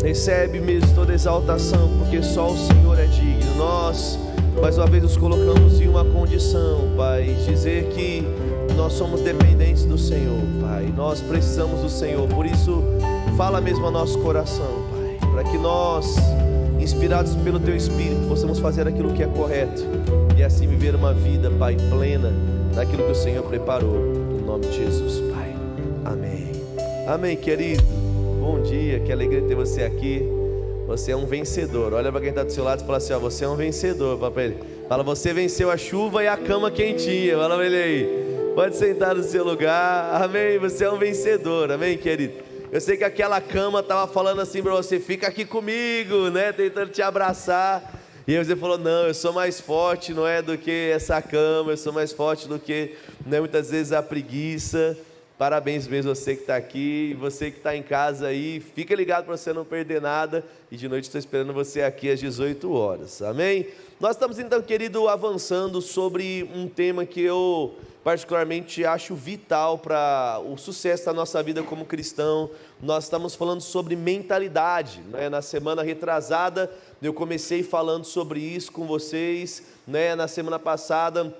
Recebe mesmo toda exaltação, porque só o Senhor é digno. Nós, mais uma vez, nos colocamos em uma condição, Pai, dizer que nós somos dependentes do Senhor, Pai. Nós precisamos do Senhor, por isso, fala mesmo ao nosso coração, Pai, para que nós, inspirados pelo Teu Espírito, possamos fazer aquilo que é correto e assim viver uma vida, Pai, plena daquilo que o Senhor preparou, em nome de Jesus, Pai. Amém. Amém, querido. Bom dia, que alegria ter você aqui. Você é um vencedor. Olha para quem está do seu lado e fala assim, ó, você é um vencedor. Fala para ele. Fala, você venceu a chuva e a cama quentinha. Fala para ele aí. Pode sentar no seu lugar. Amém, você é um vencedor. Amém, querido. Eu sei que aquela cama estava falando assim para você, fica aqui comigo, né, tentando te abraçar. E aí você falou, não, eu sou mais forte, não é, do que essa cama, eu sou mais forte do que, né, muitas vezes a preguiça. Parabéns mesmo você que está aqui, você que está em casa aí, fica ligado para você não perder nada, e de noite estou esperando você aqui às 18 horas, amém? Nós estamos então, querido, avançando sobre um tema que eu particularmente acho vital para o sucesso da nossa vida como cristão. Nós estamos falando sobre mentalidade, né? Na semana retrasada eu comecei falando sobre isso com vocês, né? Na semana passada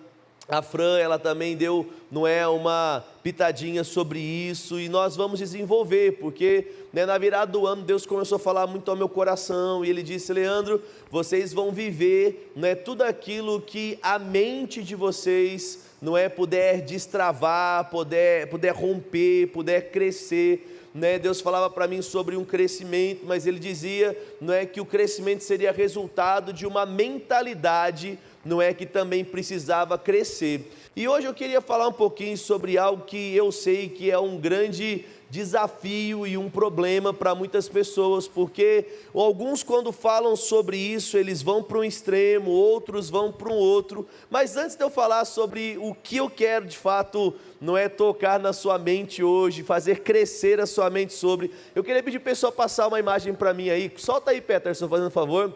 a Fran, ela também deu, não é, uma pitadinha sobre isso, e nós vamos desenvolver, porque, né, na virada do ano, Deus começou a falar muito ao meu coração, e Ele disse, Leandro, vocês vão viver, né, tudo aquilo que a mente de vocês, não é, puder destravar, puder romper, puder crescer, né? Deus falava para mim sobre um crescimento, mas Ele dizia, não é, que o crescimento seria resultado de uma mentalidade, não é, que também precisava crescer. E hoje eu queria falar um pouquinho sobre algo que eu sei que é um grande desafio e um problema para muitas pessoas, porque alguns, quando falam sobre isso, eles vão para um extremo, outros vão para um outro. Mas antes de eu falar sobre o que eu quero de fato, não é, tocar na sua mente hoje, fazer crescer a sua mente sobre, eu queria pedir para o pessoal passar uma imagem para mim aí. Solta aí, Peterson, fazendo um favor.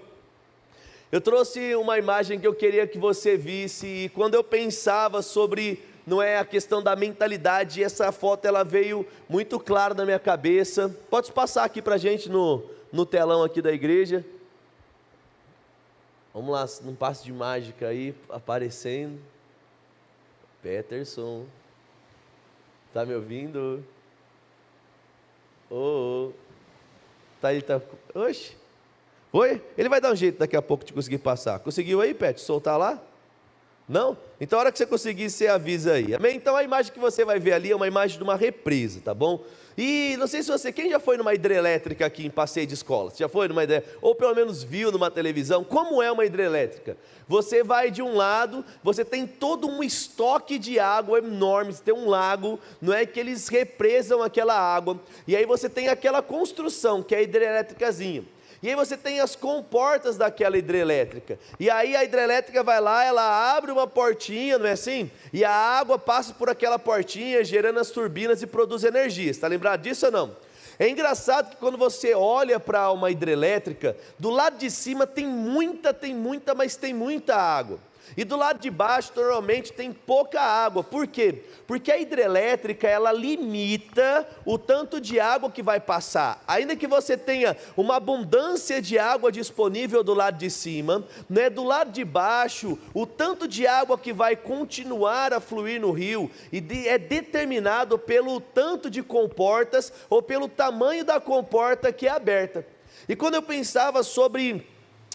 Eu trouxe uma imagem que eu queria que você visse, e quando eu pensava sobre, não é, a questão da mentalidade, essa foto ela veio muito clara na minha cabeça. Pode passar aqui para a gente no telão aqui da igreja. Vamos lá, num passo de mágica aí, aparecendo. Peterson, tá me ouvindo? Tá aí, tá, oxe. Foi? Ele vai dar um jeito daqui a pouco de conseguir passar. Conseguiu aí, Pet? Soltar lá? Não? Então a hora que você conseguir, você avisa aí. Amém? Então a imagem que você vai ver ali é uma imagem de uma represa, tá bom? E não sei se você, quem já foi numa hidrelétrica aqui em passeio de escola? Você já foi numa hidrelétrica? Ou pelo menos viu numa televisão? Como é uma hidrelétrica? Você vai de um lado, você tem todo um estoque de água enorme, você tem um lago, não é, que eles represam aquela água, e aí você tem aquela construção, que é a hidrelétricazinha. E aí você tem as comportas daquela hidrelétrica, e aí a hidrelétrica vai lá, ela abre uma portinha, não é assim? E a água passa por aquela portinha, gerando as turbinas e produz energia. Está lembrado disso ou não? É engraçado que quando você olha para uma hidrelétrica, do lado de cima tem muita água. E do lado de baixo normalmente tem pouca água. Por quê? Porque a hidrelétrica ela limita o tanto de água que vai passar. Ainda que você tenha uma abundância de água disponível do lado de cima, né, do lado de baixo, o tanto de água que vai continuar a fluir no rio é determinado pelo tanto de comportas ou pelo tamanho da comporta que é aberta. E quando eu pensava sobre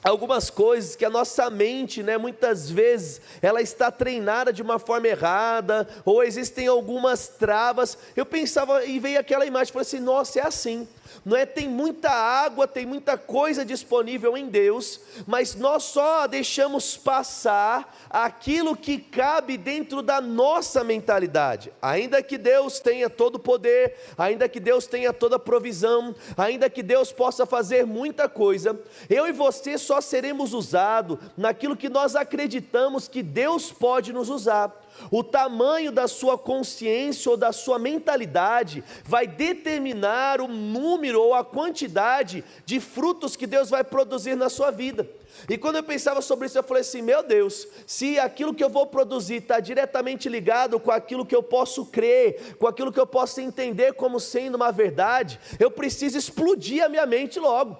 algumas coisas que a nossa mente, né, muitas vezes, ela está treinada de uma forma errada, ou existem algumas travas, eu pensava e veio aquela imagem, falei assim, nossa, é assim, não é? Tem muita água, tem muita coisa disponível em Deus, mas nós só deixamos passar aquilo que cabe dentro da nossa mentalidade. Ainda que Deus tenha todo o poder, ainda que Deus tenha toda a provisão, ainda que Deus possa fazer muita coisa, eu e você só seremos usados naquilo que nós acreditamos que Deus pode nos usar. O tamanho da sua consciência ou da sua mentalidade vai determinar o número ou a quantidade de frutos que Deus vai produzir na sua vida. E quando eu pensava sobre isso, eu falei assim, meu Deus, se aquilo que eu vou produzir está diretamente ligado com aquilo que eu posso crer, com aquilo que eu posso entender como sendo uma verdade, eu preciso explodir a minha mente logo.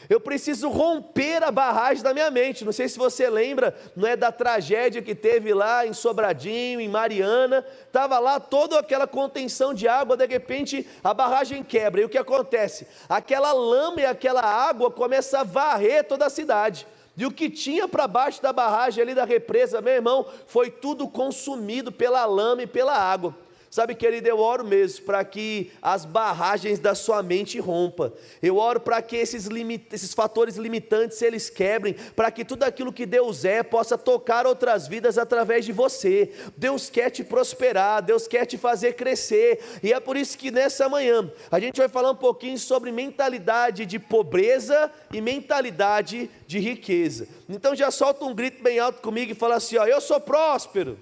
Eu preciso romper a barragem da minha mente. Não sei se você lembra, não é, da tragédia que teve lá em Sobradinho, em Mariana. Estava lá toda aquela contenção de água, de repente a barragem quebra. E o que acontece? Aquela lama e aquela água começa a varrer toda a cidade. E o que tinha para baixo da barragem ali da represa, meu irmão, foi tudo consumido pela lama e pela água. Sabe, querido, eu oro mesmo para que as barragens da sua mente rompam. Eu oro para que esses fatores limitantes, eles quebrem, para que tudo aquilo que Deus é, possa tocar outras vidas através de você. Deus quer te prosperar, Deus quer te fazer crescer, e é por isso que nessa manhã, a gente vai falar um pouquinho sobre mentalidade de pobreza e mentalidade de riqueza. Então já solta um grito bem alto comigo e fala assim, ó, eu sou próspero.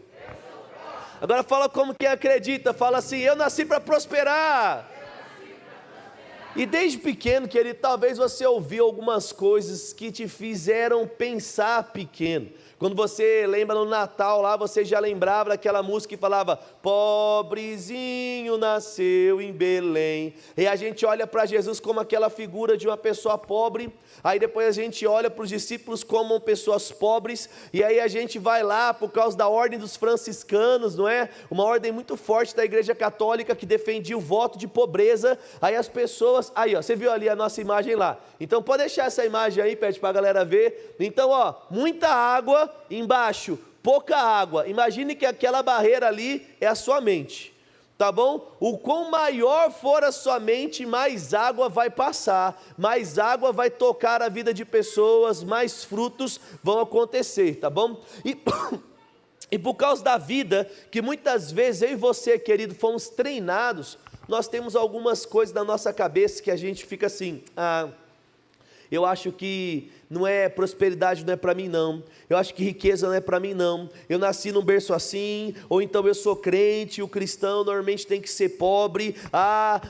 Agora fala como quem acredita, fala assim, eu nasci para prosperar. E desde pequeno, querido, talvez você ouviu algumas coisas que te fizeram pensar pequeno. Quando você lembra no Natal lá, você já lembrava daquela música que falava, pobrezinho nasceu em Belém. E a gente olha para Jesus como aquela figura de uma pessoa pobre, aí depois a gente olha para os discípulos como pessoas pobres, e aí a gente vai lá por causa da ordem dos franciscanos, não é? Uma ordem muito forte da igreja católica que defendia o voto de pobreza. Aí as pessoas, aí ó, você viu ali a nossa imagem lá, então pode deixar essa imagem aí, pede para a galera ver. Então ó, muita água embaixo, pouca água. Imagine que aquela barreira ali é a sua mente, tá bom? O quão maior for a sua mente, mais água vai passar, mais água vai tocar a vida de pessoas, mais frutos vão acontecer, tá bom? E por causa da vida, que muitas vezes eu e você, querido, fomos treinados, nós temos algumas coisas na nossa cabeça que a gente fica assim, eu acho que não é prosperidade, não é para mim não, eu acho que riqueza não é para mim não, eu nasci num berço assim, ou então eu sou crente, o cristão normalmente tem que ser pobre,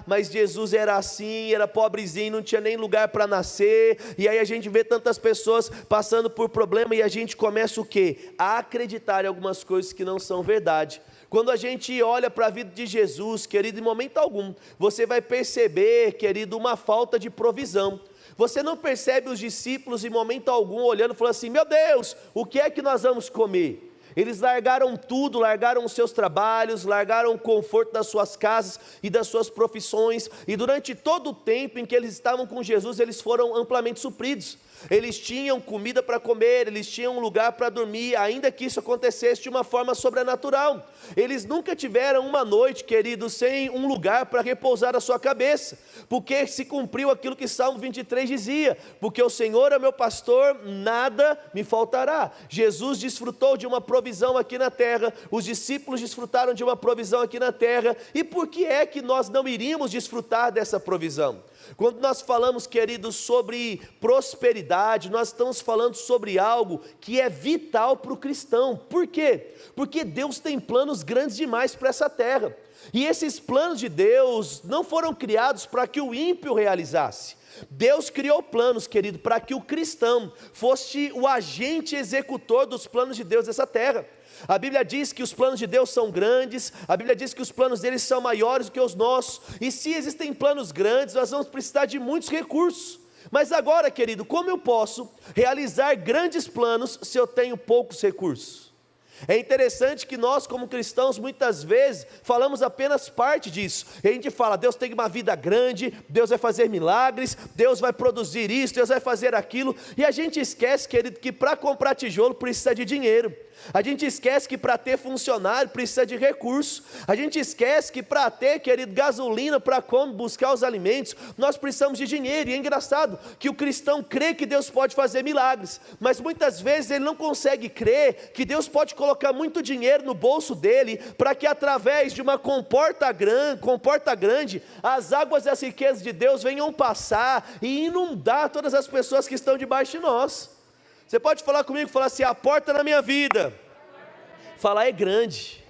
mas Jesus era assim, era pobrezinho, não tinha nem lugar para nascer, e aí a gente vê tantas pessoas passando por problema, e a gente começa o quê? A acreditar em algumas coisas que não são verdade. Quando a gente olha para a vida de Jesus, querido, em momento algum, você vai perceber, querido, uma falta de provisão. Você não percebe os discípulos em momento algum olhando e falando assim, meu Deus, o que é que nós vamos comer? Eles largaram tudo, largaram os seus trabalhos, largaram o conforto das suas casas e das suas profissões, e durante todo o tempo em que eles estavam com Jesus, eles foram amplamente supridos. Eles tinham comida para comer, eles tinham um lugar para dormir, ainda que isso acontecesse de uma forma sobrenatural. Eles nunca tiveram uma noite, querido, sem um lugar para repousar a sua cabeça, porque se cumpriu aquilo que Salmo 23 dizia, porque o Senhor é meu pastor, nada me faltará. Jesus desfrutou de uma provisão aqui na terra, os discípulos desfrutaram de uma provisão aqui na terra, e por que é que nós não iríamos desfrutar dessa provisão? Quando nós falamos, queridos, sobre prosperidade, nós estamos falando sobre algo que é vital para o cristão. Por quê? Porque Deus tem planos grandes demais para essa terra, e esses planos de Deus não foram criados para que o ímpio realizasse. Deus criou planos, querido, para que o cristão fosse o agente executor dos planos de Deus nessa terra. A Bíblia diz que os planos de Deus são grandes, a Bíblia diz que os planos deles são maiores do que os nossos, e se existem planos grandes, nós vamos precisar de muitos recursos. Mas agora, querido, como eu posso realizar grandes planos se eu tenho poucos recursos? É interessante que nós, como cristãos, muitas vezes falamos apenas parte disso. E a gente fala, Deus tem uma vida grande, Deus vai fazer milagres, Deus vai produzir isso, Deus vai fazer aquilo, e a gente esquece, querido, que para comprar tijolo precisa de dinheiro. A gente esquece que para ter funcionário precisa de recursos. A gente esquece que para ter, querido, gasolina para como buscar os alimentos, nós precisamos de dinheiro. E é engraçado que o cristão crê que Deus pode fazer milagres, mas muitas vezes ele não consegue crer que Deus pode colocar muito dinheiro no bolso dele, para que através de uma comporta grande, as águas e as riquezas de Deus venham passar e inundar todas as pessoas que estão debaixo de nós. Você pode falar comigo, falar assim, a porta na minha vida, falar é grande.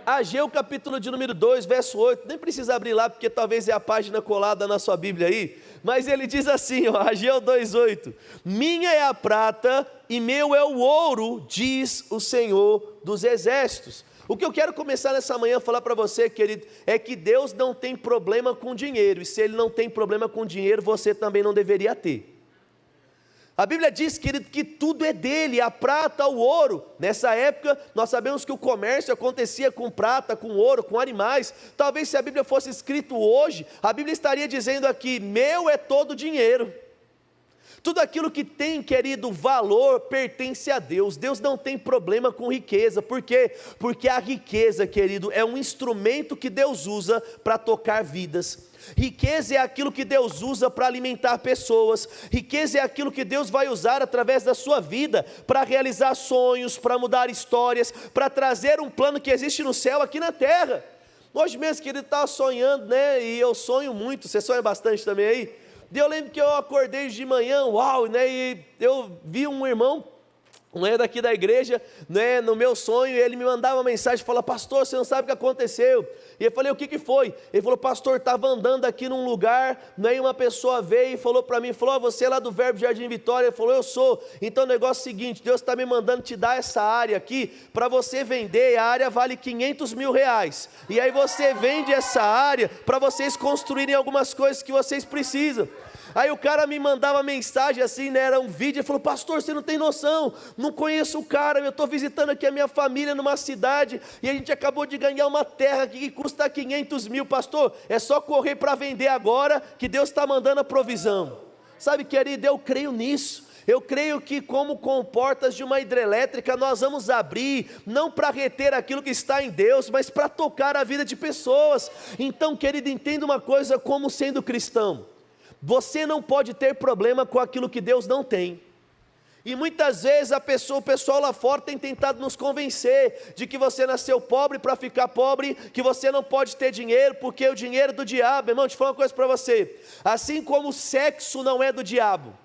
Ageu capítulo de número 2, verso 8, nem precisa abrir lá, porque talvez é a página colada na sua Bíblia aí, mas ele diz assim, ó, Ageu 2,8, minha é a prata e meu é o ouro, diz o Senhor dos exércitos. O que eu quero começar nessa manhã a falar para você, querido, é que Deus não tem problema com dinheiro, e se Ele não tem problema com dinheiro, você também não deveria ter. A Bíblia diz, querido, que tudo é dele, a prata, o ouro. Nessa época, nós sabemos que o comércio acontecia com prata, com ouro, com animais. Talvez se a Bíblia fosse escrito hoje, a Bíblia estaria dizendo aqui: meu é todo dinheiro. Tudo aquilo que tem, querido, valor, pertence a Deus. Deus não tem problema com riqueza. Por quê? Porque a riqueza, querido, é um instrumento que Deus usa para tocar vidas. Riqueza é aquilo que Deus usa para alimentar pessoas. Riqueza é aquilo que Deus vai usar através da sua vida para realizar sonhos, para mudar histórias, para trazer um plano que existe no céu aqui na terra. Hoje mesmo, querido, estava sonhando, né? E eu sonho muito. Você sonha bastante também aí? E eu lembro que eu acordei de manhã, uau, né, e eu vi um irmão, daqui da igreja, né, no meu sonho, ele me mandava uma mensagem, falava: pastor, você não sabe o que aconteceu. E eu falei: o que foi? Ele falou: pastor, estava andando aqui num lugar, né, e uma pessoa veio e falou para mim, falou: você é lá do Verbo Jardim Vitória? Ele falou: eu sou. Então o negócio é o seguinte, Deus está me mandando te dar essa área aqui, para você vender, a área vale R$500 mil, e aí você vende essa área, para vocês construírem algumas coisas que vocês precisam. Aí o cara me mandava mensagem assim, né, era um vídeo, ele falou: pastor, você não tem noção, não conheço o cara, eu estou visitando aqui a minha família numa cidade, e a gente acabou de ganhar uma terra aqui que custa R$500 mil, pastor, é só correr para vender agora, que Deus está mandando a provisão. Sabe, querido, eu creio nisso. Eu creio que, como com portas de uma hidrelétrica, nós vamos abrir, não para reter aquilo que está em Deus, mas para tocar a vida de pessoas. Então, querido, entenda uma coisa, como sendo cristão, você não pode ter problema com aquilo que Deus não tem. E muitas vezes o pessoal lá fora tem tentado nos convencer de que você nasceu pobre para ficar pobre, que você não pode ter dinheiro porque o dinheiro é do diabo. Irmão, deixa eu falar uma coisa para você, assim como o sexo não é do diabo,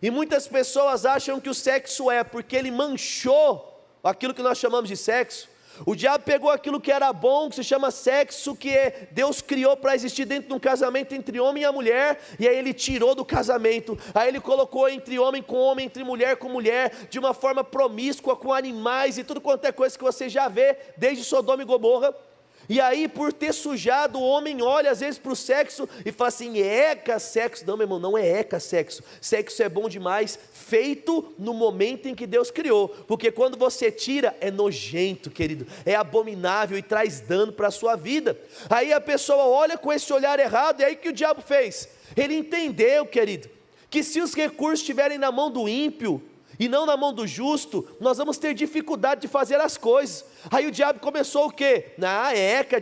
e muitas pessoas acham que o sexo é, porque ele manchou aquilo que nós chamamos de sexo. O diabo pegou aquilo que era bom, que se chama sexo, que Deus criou para existir dentro de um casamento entre homem e mulher, e aí ele tirou do casamento, aí ele colocou entre homem com homem, entre mulher com mulher, de uma forma promíscua, com animais e tudo quanto é coisa que você já vê, desde Sodoma e Gomorra. E aí, por ter sujado, o homem olha às vezes para o sexo e fala assim: eca sexo. Não, meu irmão, não é eca sexo. Sexo é bom demais, feito no momento em que Deus criou, porque quando você tira, é nojento, querido, é abominável e traz dano para a sua vida. Aí a pessoa olha com esse olhar errado, e aí o que o diabo fez? Ele entendeu, querido, que se os recursos estiverem na mão do ímpio e não na mão do justo, nós vamos ter dificuldade de fazer as coisas. Aí o diabo começou o quê?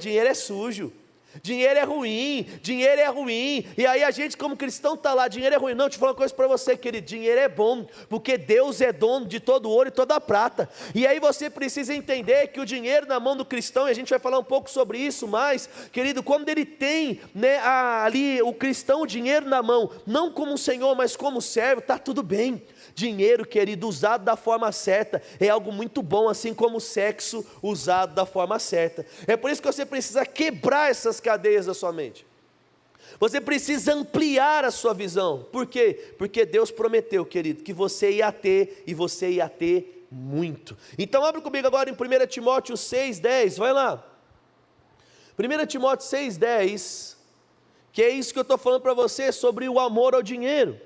Dinheiro é sujo, dinheiro é ruim, e aí a gente como cristão está lá: dinheiro é ruim. Não, deixa eu falar uma coisa para você, querido, dinheiro é bom, porque Deus é dono de todo o ouro e toda a prata. E aí você precisa entender que o dinheiro na mão do cristão, e a gente vai falar um pouco sobre isso mais, querido, quando ele tem, né, ali o cristão, o dinheiro na mão, não como um senhor, mas como servo, está tudo bem. Dinheiro, querido, usado da forma certa, é algo muito bom, assim como o sexo usado da forma certa. É por isso que você precisa quebrar essas cadeias da sua mente. Você precisa ampliar a sua visão. Por quê? Porque Deus prometeu, querido, que você ia ter, e você ia ter muito. Então abre comigo agora em 1 Timóteo 6,10, vai lá. 1 Timóteo 6,10, que é isso que eu estou falando para você, sobre o amor ao dinheiro.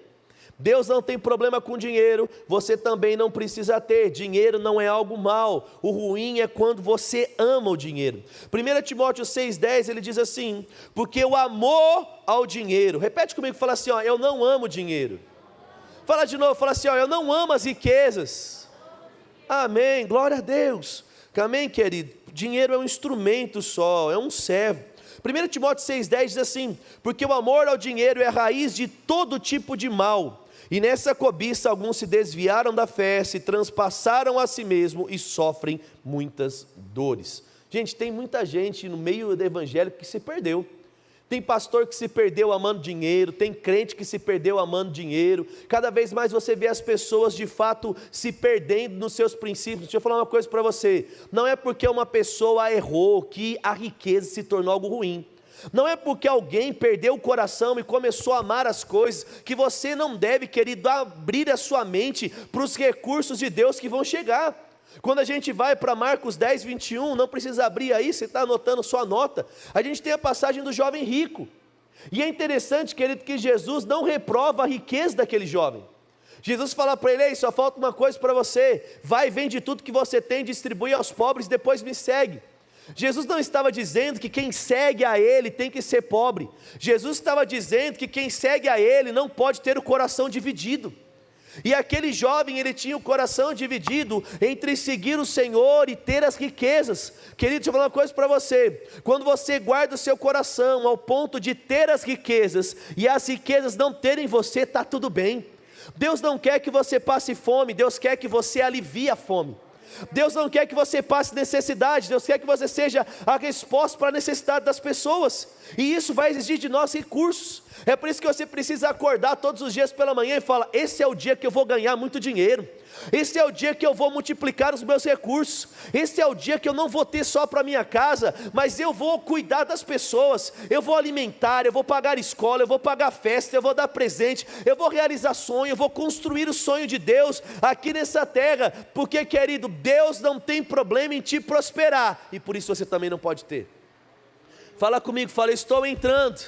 Deus não tem problema com dinheiro, você também não precisa ter. Dinheiro não é algo mal, o ruim é quando você ama o dinheiro. 1 Timóteo 6,10, ele diz assim: porque o amor ao dinheiro, repete comigo, fala assim, eu não amo dinheiro. Fala de novo, fala assim, eu não amo as riquezas. Amém, glória a Deus. Amém, querido? Dinheiro é um instrumento só, é um servo. 1 Timóteo 6,10 diz assim: porque o amor ao dinheiro é a raiz de todo tipo de mal, e nessa cobiça alguns se desviaram da fé, se transpassaram a si mesmo e sofrem muitas dores. Gente, tem muita gente no meio do evangelho que se perdeu. Tem pastor que se perdeu amando dinheiro, tem crente que se perdeu amando dinheiro. Cada vez mais você vê as pessoas de fato se perdendo nos seus princípios. Deixa eu falar uma coisa para você: não é porque uma pessoa errou que a riqueza se tornou algo ruim. Não é porque alguém perdeu o coração e começou a amar as coisas que você não deve, querido, abrir a sua mente para os recursos de Deus que vão chegar. Quando a gente vai para Marcos 10, 21, não precisa abrir aí, você está anotando, só anota. A gente tem a passagem do jovem rico. E é interessante, querido, que Jesus não reprova a riqueza daquele jovem. Jesus fala para ele: ei, só falta uma coisa para você, vai, vende tudo que você tem, distribui aos pobres, depois me segue. Jesus não estava dizendo que quem segue a Ele tem que ser pobre. Jesus estava dizendo que quem segue a Ele não pode ter o coração dividido. E aquele jovem, ele tinha o coração dividido entre seguir o Senhor e ter as riquezas. Querido, deixa eu falar uma coisa para você: quando você guarda o seu coração ao ponto de ter as riquezas, e as riquezas não terem você, está tudo bem. Deus não quer que você passe fome, Deus quer que você alivie a fome. Deus não quer que você passe necessidade, Deus quer que você seja a resposta para a necessidade das pessoas, e isso vai exigir de nós recursos. É por isso que você precisa acordar todos os dias pela manhã e falar: esse é o dia que eu vou ganhar muito dinheiro, esse é o dia que eu vou multiplicar os meus recursos, esse é o dia que eu não vou ter só para minha casa, mas eu vou cuidar das pessoas, eu vou alimentar, eu vou pagar escola, eu vou pagar festa, eu vou dar presente, eu vou realizar sonho, eu vou construir o sonho de Deus aqui nessa terra, porque, querido, Deus não tem problema em te prosperar, e por isso você também não pode ter. Fala comigo, fala: estou entrando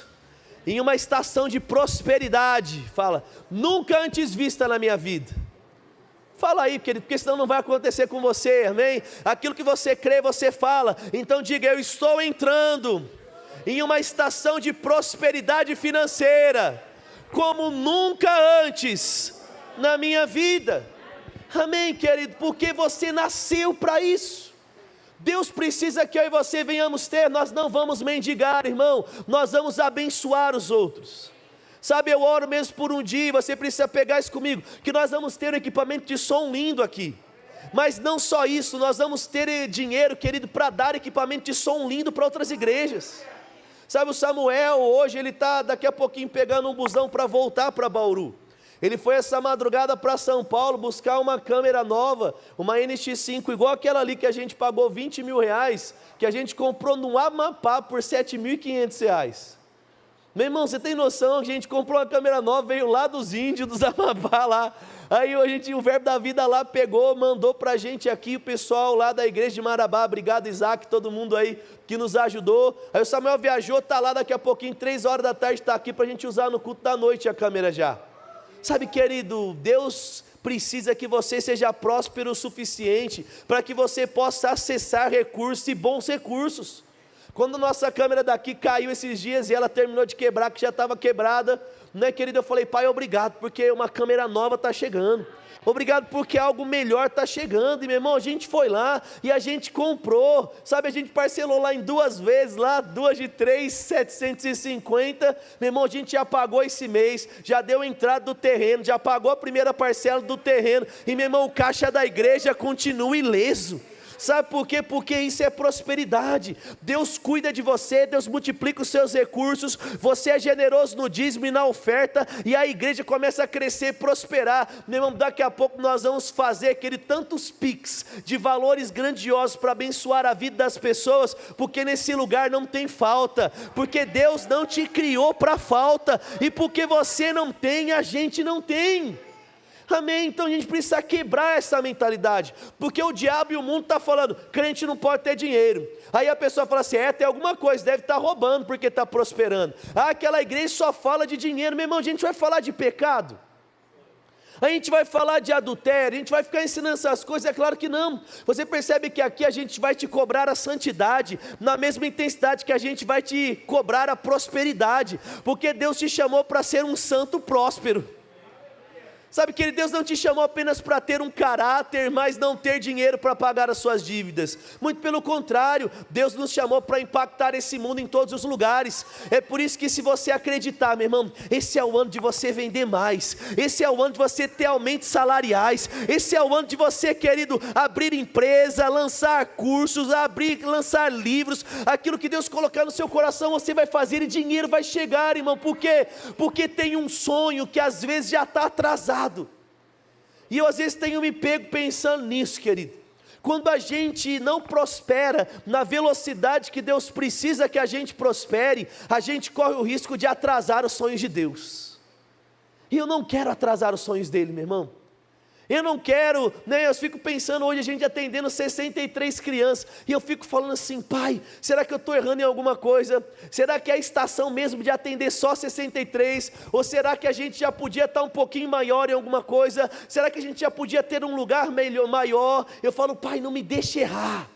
em uma estação de prosperidade, fala, nunca antes vista na minha vida. Fala aí, querido, porque senão não vai acontecer com você, amém? Aquilo que você crê, você fala. Então diga: eu estou entrando em uma estação de prosperidade financeira, como nunca antes na minha vida. Amém, querido, porque você nasceu para isso. Deus precisa que eu e você venhamos ter. Nós não vamos mendigar, irmão, nós vamos abençoar os outros. Sabe, eu oro mesmo por um dia, você precisa pegar isso comigo, que nós vamos ter um equipamento de som lindo aqui. Mas não só isso, nós vamos ter dinheiro, querido, para dar equipamento de som lindo para outras igrejas. Sabe, o Samuel hoje, ele está daqui a pouquinho pegando um busão para voltar para Bauru. Ele foi essa madrugada para São Paulo buscar uma câmera nova, uma NX5, igual aquela ali que a gente pagou 20 mil reais, que a gente comprou no Amapá por 7.500 reais. Meu irmão, você tem noção que a gente comprou uma câmera nova, veio lá dos índios, dos Amapá lá, aí o Verbo da Vida lá pegou, mandou para a gente aqui, o pessoal lá da igreja de Marabá, obrigado Isaac, todo mundo aí que nos ajudou. Aí o Samuel viajou, está lá daqui a pouquinho, 3 horas da tarde, está aqui para a gente usar no culto da noite a câmera já. Sabe, querido, Deus precisa que você seja próspero o suficiente para que você possa acessar recursos e bons recursos. Quando nossa câmera daqui caiu esses dias e ela terminou de quebrar, que já estava quebrada, né, querido, eu falei: pai, obrigado, porque uma câmera nova está chegando. Obrigado porque algo melhor está chegando. E meu irmão, a gente foi lá e a gente comprou, sabe, a gente parcelou lá em 2 vezes, lá 2 de 3, 750, meu irmão, a gente já pagou esse mês, já deu a entrada do terreno, já pagou a primeira parcela do terreno, e meu irmão, o caixa da igreja continua ileso. Sabe por quê? Porque isso é prosperidade. Deus cuida de você, Deus multiplica os seus recursos, você é generoso no dízimo e na oferta, e a igreja começa a crescer, prosperar. Meu irmão, daqui a pouco nós vamos fazer tantos pics de valores grandiosos para abençoar a vida das pessoas, porque nesse lugar não tem falta, porque Deus não te criou para falta, e porque você não tem, a gente não tem. Amém? Então a gente precisa quebrar essa mentalidade, porque o diabo e o mundo estão falando: crente não pode ter dinheiro. Aí a pessoa fala assim: tem alguma coisa, deve estar roubando porque está prosperando. Aquela igreja só fala de dinheiro. Meu irmão, a gente vai falar de pecado? A gente vai falar de adultério? A gente vai ficar ensinando essas coisas? É claro que não. Você percebe que aqui a gente vai te cobrar a santidade, na mesma intensidade que a gente vai te cobrar a prosperidade, porque Deus te chamou para ser um santo próspero. Sabe, querido, Deus não te chamou apenas para ter um caráter, mas não ter dinheiro para pagar as suas dívidas. Muito pelo contrário, Deus nos chamou para impactar esse mundo em todos os lugares. É por isso que, se você acreditar, meu irmão, esse é o ano de você vender mais, esse é o ano de você ter aumentos salariais, esse é o ano de você, querido, abrir empresa, lançar cursos, lançar livros. Aquilo que Deus colocar no seu coração, você vai fazer e dinheiro vai chegar, irmão. Por quê? Porque tem um sonho que às vezes já está atrasado. E eu às vezes tenho me pego pensando nisso, querido. Quando a gente não prospera na velocidade que Deus precisa que a gente prospere, a gente corre o risco de atrasar os sonhos de Deus. E eu não quero atrasar os sonhos dele, meu irmão. Eu não quero, né? Eu fico pensando hoje a gente atendendo 63 crianças, e eu fico falando assim: pai, será que eu estou errando em alguma coisa? Será que é a estação mesmo de atender só 63? Ou será que a gente já podia estar um pouquinho maior em alguma coisa? Será que a gente já podia ter um lugar maior? Eu falo: pai, não me deixe errar.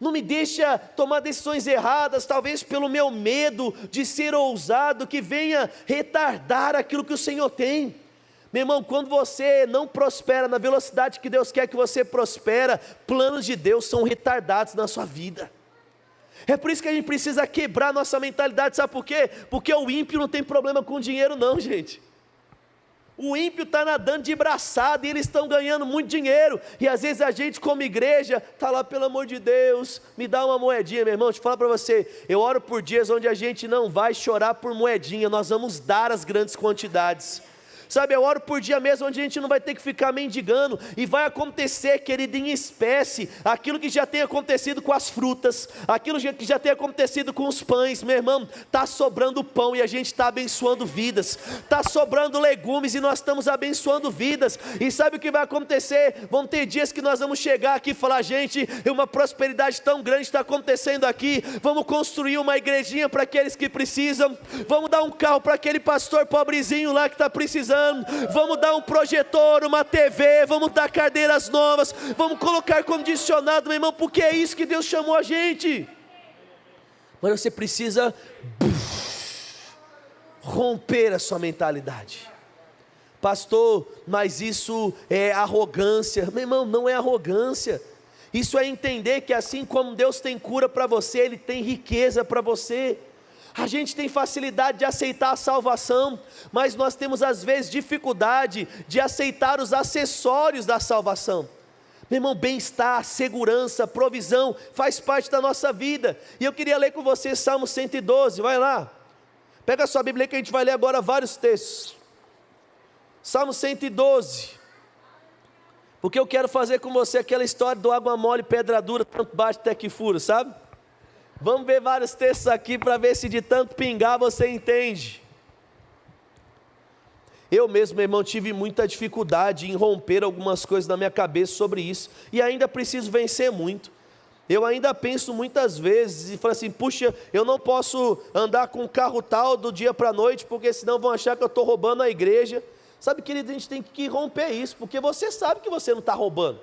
Não me deixa tomar decisões erradas, talvez pelo meu medo de ser ousado, que venha retardar aquilo que o Senhor tem. Meu irmão, quando você não prospera na velocidade que Deus quer que você prospera, planos de Deus são retardados na sua vida. É por isso que a gente precisa quebrar nossa mentalidade, sabe por quê? Porque o ímpio não tem problema com dinheiro não, gente. O ímpio está nadando de braçada e eles estão ganhando muito dinheiro, e às vezes a gente como igreja, está lá: pelo amor de Deus, me dá uma moedinha. Meu irmão, deixa eu falar para você, eu oro por dias onde a gente não vai chorar por moedinha, nós vamos dar as grandes quantidades. Sabe, eu oro por dia mesmo onde a gente não vai ter que ficar mendigando, e vai acontecer, querido, em espécie, aquilo que já tem acontecido com as frutas, aquilo que já tem acontecido com os pães. Meu irmão, está sobrando pão e a gente está abençoando vidas, está sobrando legumes e nós estamos abençoando vidas. E sabe o que vai acontecer? Vão ter dias que nós vamos chegar aqui e falar: gente, uma prosperidade tão grande está acontecendo aqui, vamos construir uma igrejinha para aqueles que precisam, vamos dar um carro para aquele pastor pobrezinho lá que está precisando, vamos dar um projetor, uma TV, vamos dar cadeiras novas, vamos colocar ar-condicionado, meu irmão, porque é isso que Deus chamou a gente. Mas você precisa romper a sua mentalidade. Pastor, mas isso é arrogância. Meu irmão, não é arrogância. Isso é entender que assim como Deus tem cura para você, Ele tem riqueza para você. A gente tem facilidade de aceitar a salvação, mas nós temos às vezes dificuldade de aceitar os acessórios da salvação. Meu irmão, bem-estar, segurança, provisão, faz parte da nossa vida. E eu queria ler com você Salmo 112, vai lá. Pega a sua Bíblia que a gente vai ler agora vários textos. Salmo 112. Porque eu quero fazer com você aquela história do água mole, pedra dura, tanto bate até que fura, sabe? Vamos ver vários textos aqui para ver se de tanto pingar você entende. Eu mesmo, meu irmão, tive muita dificuldade em romper algumas coisas na minha cabeça sobre isso, e ainda preciso vencer muito. Eu ainda penso muitas vezes e falo assim: puxa, eu não posso andar com um carro tal do dia para a noite, porque senão vão achar que eu estou roubando a igreja. Sabe, querido, a gente tem que romper isso, porque você sabe que você não está roubando,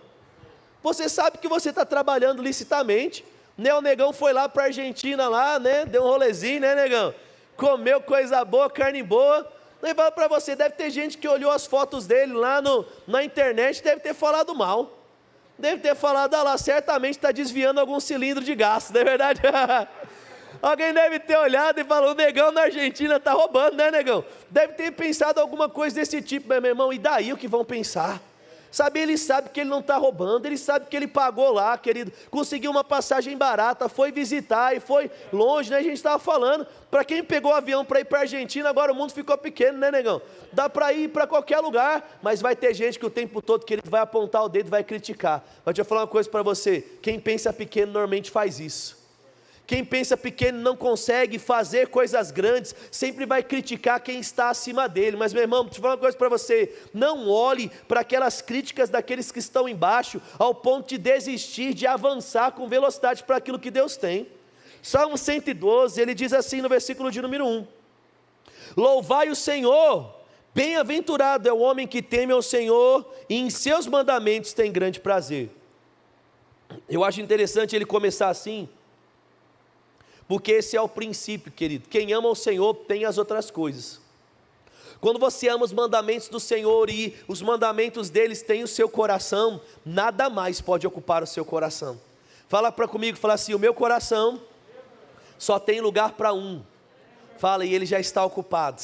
você sabe que você está trabalhando licitamente. Né, o negão foi lá para a Argentina, lá, né, deu um rolezinho, né, negão? Comeu coisa boa, carne boa. Eu falo para você, deve ter gente que olhou as fotos dele lá na internet, deve ter falado mal. Deve ter falado: ah lá, certamente está desviando algum cilindro de gás, não é verdade? Alguém deve ter olhado e falou: o negão na Argentina está roubando, né, negão? Deve ter pensado alguma coisa desse tipo, meu irmão, e daí o que vão pensar? Sabe, ele sabe que ele não está roubando, ele sabe que ele pagou lá, querido, conseguiu uma passagem barata, foi visitar e foi longe, né? A gente estava falando, para quem pegou o avião para ir para a Argentina, agora o mundo ficou pequeno, né, negão? Dá para ir para qualquer lugar, mas vai ter gente que o tempo todo, querido, vai apontar o dedo, vai criticar. Mas deixa eu falar uma coisa para você: quem pensa pequeno normalmente faz isso. Quem pensa pequeno não consegue fazer coisas grandes, sempre vai criticar quem está acima dele. Mas, meu irmão, deixa eu falar uma coisa para você: não olhe para aquelas críticas daqueles que estão embaixo, ao ponto de desistir de avançar com velocidade para aquilo que Deus tem. Salmo 112, ele diz assim no versículo de número 1: louvai o Senhor, bem-aventurado é o homem que teme ao Senhor, e em seus mandamentos tem grande prazer. Eu acho interessante ele começar assim, porque esse é o princípio, querido. Quem ama o Senhor tem as outras coisas. Quando você ama os mandamentos do Senhor e os mandamentos deles têm o seu coração, nada mais pode ocupar o seu coração. Fala comigo, fala assim: o meu coração só tem lugar para um. Fala, e ele já está ocupado.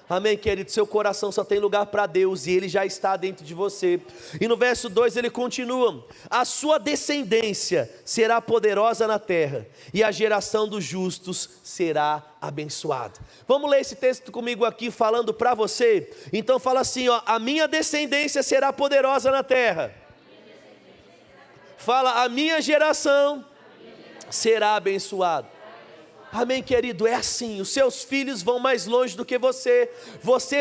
Amém, querido? Seu coração só tem lugar para Deus e Ele já está dentro de você. E no verso 2 ele continua: a sua descendência será poderosa na terra, e a geração dos justos será abençoada. Vamos ler esse texto comigo aqui, falando para você. Então fala assim, ó: a minha descendência será poderosa na terra. Fala, a minha geração será abençoada. Amém, querido? É assim, os seus filhos vão mais longe do que você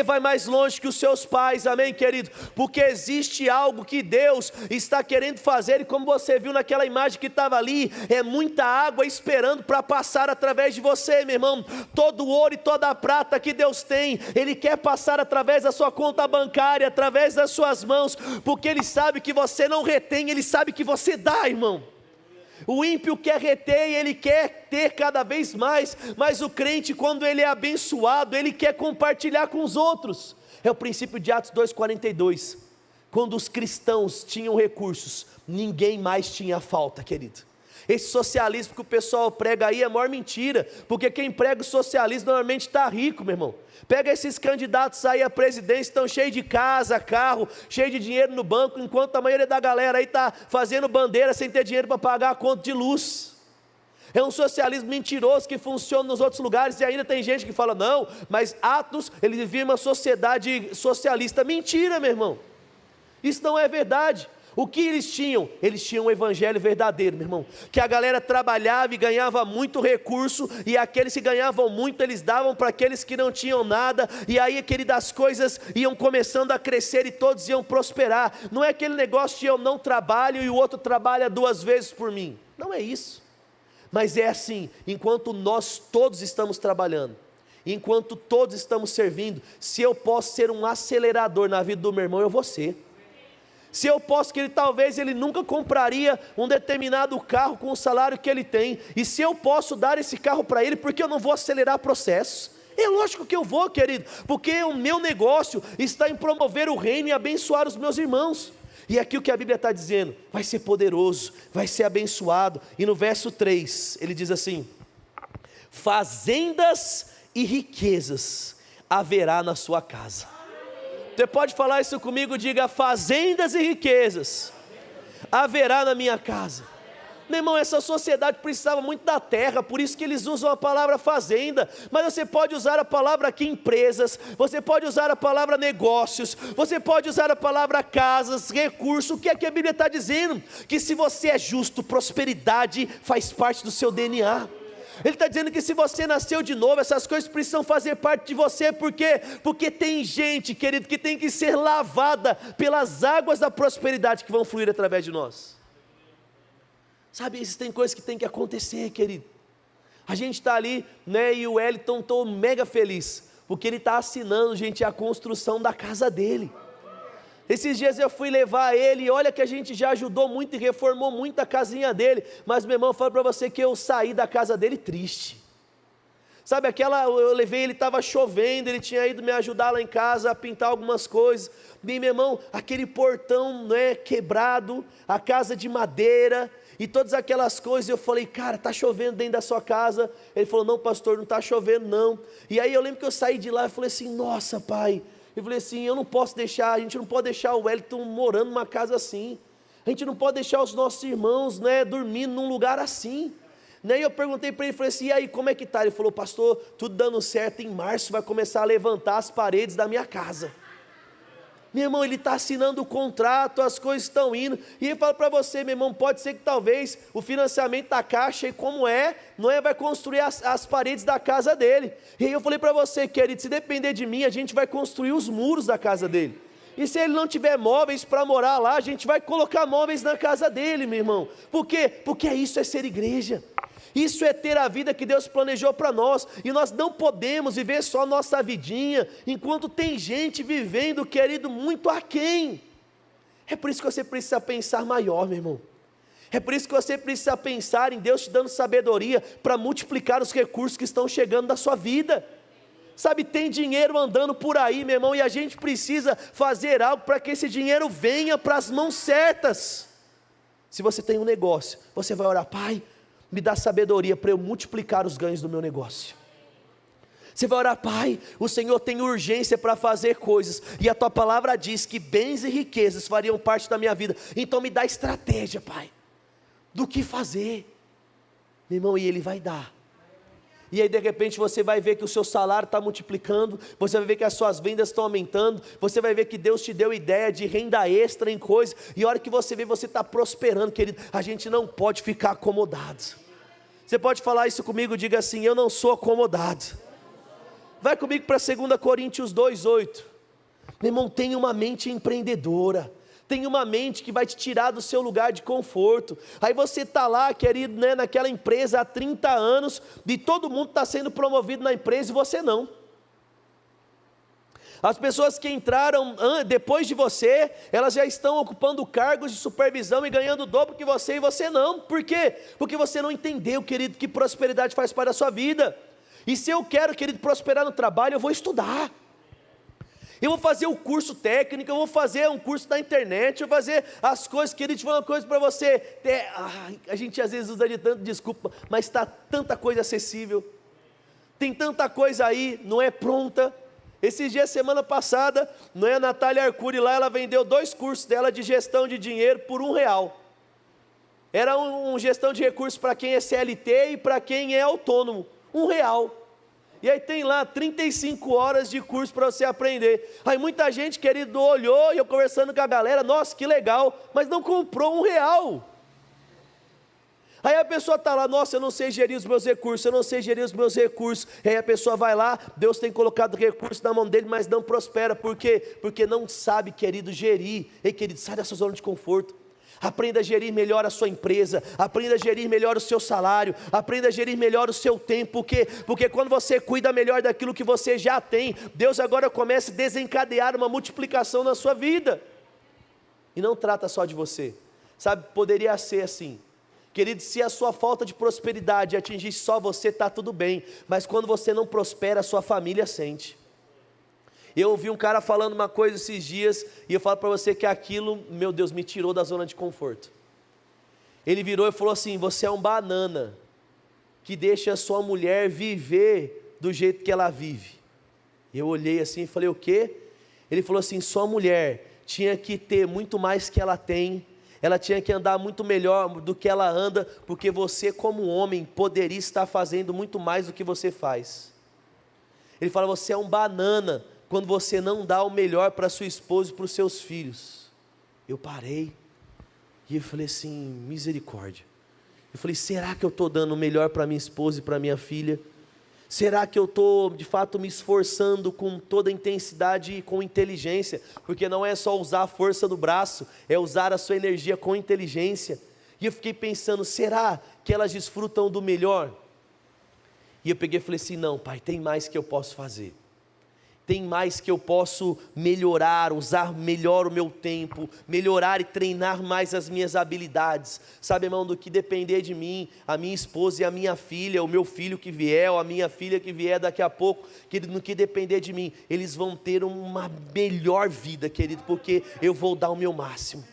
vai mais longe que os seus pais, amém, querido? Porque existe algo que Deus está querendo fazer, e como você viu naquela imagem que estava ali, é muita água esperando para passar através de você, meu irmão. Todo o ouro e toda a prata que Deus tem, Ele quer passar através da sua conta bancária, através das suas mãos, porque Ele sabe que você não retém, Ele sabe que você dá, irmão. O ímpio quer reter e ele quer ter cada vez mais, mas o crente, quando ele é abençoado, ele quer compartilhar com os outros. É o princípio de Atos 2,42, quando os cristãos tinham recursos, ninguém mais tinha falta, querido. Esse socialismo que o pessoal prega aí é a maior mentira, porque quem prega o socialismo normalmente está rico, meu irmão. Pega esses candidatos aí à presidência, estão cheios de casa, carro, cheio de dinheiro no banco, enquanto a maioria da galera aí está fazendo bandeira sem ter dinheiro para pagar a conta de luz. É um socialismo mentiroso que funciona nos outros lugares, e ainda tem gente que fala, não, mas Atos, ele vivia uma sociedade socialista. Mentira, meu irmão, isso não é verdade. O que eles tinham? Eles tinham um evangelho verdadeiro, meu irmão, que a galera trabalhava e ganhava muito recurso, e aqueles que ganhavam muito, eles davam para aqueles que não tinham nada, e aí, querido, as coisas iam começando a crescer, e todos iam prosperar. Não é aquele negócio de eu não trabalho, e o outro trabalha 2 vezes por mim, não é isso, mas é assim, enquanto nós todos estamos trabalhando, enquanto todos estamos servindo, se eu posso ser um acelerador na vida do meu irmão, eu vou ser. Se eu posso, que talvez ele nunca compraria um determinado carro com o salário que ele tem, e se eu posso dar esse carro para ele, porque eu não vou acelerar processos? É lógico que eu vou, querido, porque o meu negócio está em promover o reino e abençoar os meus irmãos. E aqui o que a Bíblia está dizendo, vai ser poderoso, vai ser abençoado. E no verso 3, ele diz assim, fazendas e riquezas haverá na sua casa. Você pode falar isso comigo? Diga, fazendas e riquezas haverá na minha casa. Meu irmão, essa sociedade precisava muito da terra, por isso que eles usam a palavra fazenda, mas você pode usar a palavra aqui empresas, você pode usar a palavra negócios, você pode usar a palavra casas, recursos. O que é que a Bíblia está dizendo? Que se você é justo, prosperidade faz parte do seu DNA. Ele está dizendo que se você nasceu de novo, essas coisas precisam fazer parte de você. Por quê? Porque tem gente, querido, que tem que ser lavada pelas águas da prosperidade que vão fluir através de nós. Sabe, existem coisas que tem que acontecer, querido. A gente está ali, né, e o Wellington, estou mega feliz, porque ele está assinando, gente, a construção da casa dele. Esses dias eu fui levar ele, e olha que a gente já ajudou muito e reformou muito a casinha dele, mas meu irmão, eu falo para você que eu saí da casa dele triste. Sabe eu levei, ele estava chovendo, ele tinha ido me ajudar lá em casa a pintar algumas coisas, e meu irmão, aquele portão, né, quebrado, a casa de madeira, e todas aquelas coisas. Eu falei, cara, está chovendo dentro da sua casa? Ele falou, não, pastor, não está chovendo não. E aí eu lembro que eu saí de lá e falei assim, nossa, pai, eu falei assim, eu não posso deixar, a gente não pode deixar o Wellington morando numa casa assim, a gente não pode deixar os nossos irmãos, né, dormindo num lugar assim, né? E eu perguntei para ele, falei assim, e aí, como é que está? Ele falou, pastor, tudo dando certo, em março vai começar a levantar as paredes da minha casa. Meu irmão, ele está assinando o contrato, as coisas estão indo, e eu falo para você, meu irmão, pode ser que talvez o financiamento da Caixa, e como não é, vai construir as paredes da casa dele. E aí eu falei para você, querido, se depender de mim, a gente vai construir os muros da casa dele. E se ele não tiver móveis para morar lá, a gente vai colocar móveis na casa dele, meu irmão. Por quê? Porque isso é ser igreja. Isso é ter a vida que Deus planejou para nós, e nós não podemos viver só nossa vidinha, enquanto tem gente vivendo, querido, muito aquém. É por isso que você precisa pensar maior, meu irmão. É por isso que você precisa pensar em Deus te dando sabedoria, para multiplicar os recursos que estão chegando na sua vida. Sabe, tem dinheiro andando por aí, meu irmão, e a gente precisa fazer algo para que esse dinheiro venha para as mãos certas. Se você tem um negócio, você vai orar, pai, me dá sabedoria para eu multiplicar os ganhos do meu negócio. Você vai orar, pai, o Senhor tem urgência para fazer coisas, e a tua palavra diz que bens e riquezas fariam parte da minha vida, então me dá estratégia, pai, do que fazer, meu irmão, e ele vai dar. E aí de repente você vai ver que o seu salário está multiplicando, você vai ver que as suas vendas estão aumentando, você vai ver que Deus te deu ideia de renda extra em coisas, e a hora que você vê, você está prosperando, querido. A gente não pode ficar acomodado. Você pode falar isso comigo? Diga assim: eu não sou acomodado. Vai comigo para 2 Coríntios 2:8. Meu irmão, tenha uma mente empreendedora. Tenha uma mente que vai te tirar do seu lugar de conforto. Aí você está lá, querido, né, naquela empresa há 30 anos, e todo mundo está sendo promovido na empresa e você não. As pessoas que entraram depois de você, elas já estão ocupando cargos de supervisão e ganhando o dobro que você, e você não. Por quê? Porque você não entendeu, querido, que prosperidade faz parte da sua vida. E se eu quero, querido, prosperar no trabalho, eu vou estudar. Eu vou fazer o curso técnico, eu vou fazer um curso da internet, eu vou fazer as coisas, querido. Deixa eu falar uma coisa para você. A gente às vezes usa de tanta desculpa, mas está tanta coisa acessível. Tem tanta coisa aí, não é pronta. Esses dias, semana passada, não é, a Natália Arcuri lá, ela vendeu 2 cursos dela de gestão de dinheiro por R$1. Era um gestão de recursos para quem é CLT e para quem é autônomo, R$1. E aí tem lá 35 horas de curso para você aprender. Aí muita gente, querido, olhou, e eu conversando com a galera, nossa, que legal, mas não comprou R$1. Aí a pessoa está lá, nossa, eu não sei gerir os meus recursos, eu não sei gerir os meus recursos. Aí a pessoa vai lá, Deus tem colocado recursos na mão dele, mas não prospera. Por quê? Porque não sabe, querido, gerir. Ei, querido, sai dessa zona de conforto. Aprenda a gerir melhor a sua empresa, aprenda a gerir melhor o seu salário, aprenda a gerir melhor o seu tempo. Por quê? Porque quando você cuida melhor daquilo que você já tem, Deus agora começa a desencadear uma multiplicação na sua vida. E não trata só de você, sabe, poderia ser assim. Querido, se a sua falta de prosperidade atingir só você, está tudo bem, mas quando você não prospera, a sua família sente. Eu ouvi um cara falando uma coisa esses dias, e eu falo para você que aquilo, meu Deus, me tirou da zona de conforto. Ele virou e falou assim: você é um banana, que deixa a sua mulher viver do jeito que ela vive. Eu olhei assim e falei: o quê? Ele falou assim: sua mulher tinha que ter muito mais que ela tem, ela tinha que andar muito melhor do que ela anda, porque você como homem poderia estar fazendo muito mais do que você faz. Ele fala: você é um banana, quando você não dá o melhor para sua esposa e para os seus filhos. Eu parei, e eu falei assim: misericórdia. Eu falei: será que eu estou dando o melhor para minha esposa e para minha filha? Será que eu estou de fato me esforçando com toda a intensidade e com inteligência? Porque não é só usar a força do braço, é usar a sua energia com inteligência. E eu fiquei pensando: será que elas desfrutam do melhor? E eu peguei e falei assim: não, pai, tem mais que eu posso fazer. Tem mais que eu posso melhorar, usar melhor o meu tempo, melhorar e treinar mais as minhas habilidades. Sabe, irmão, do que depender de mim, a minha esposa e a minha filha, o meu filho que vier, ou a minha filha que vier daqui a pouco, querido, no que depender de mim, eles vão ter uma melhor vida, querido, porque eu vou dar o meu máximo.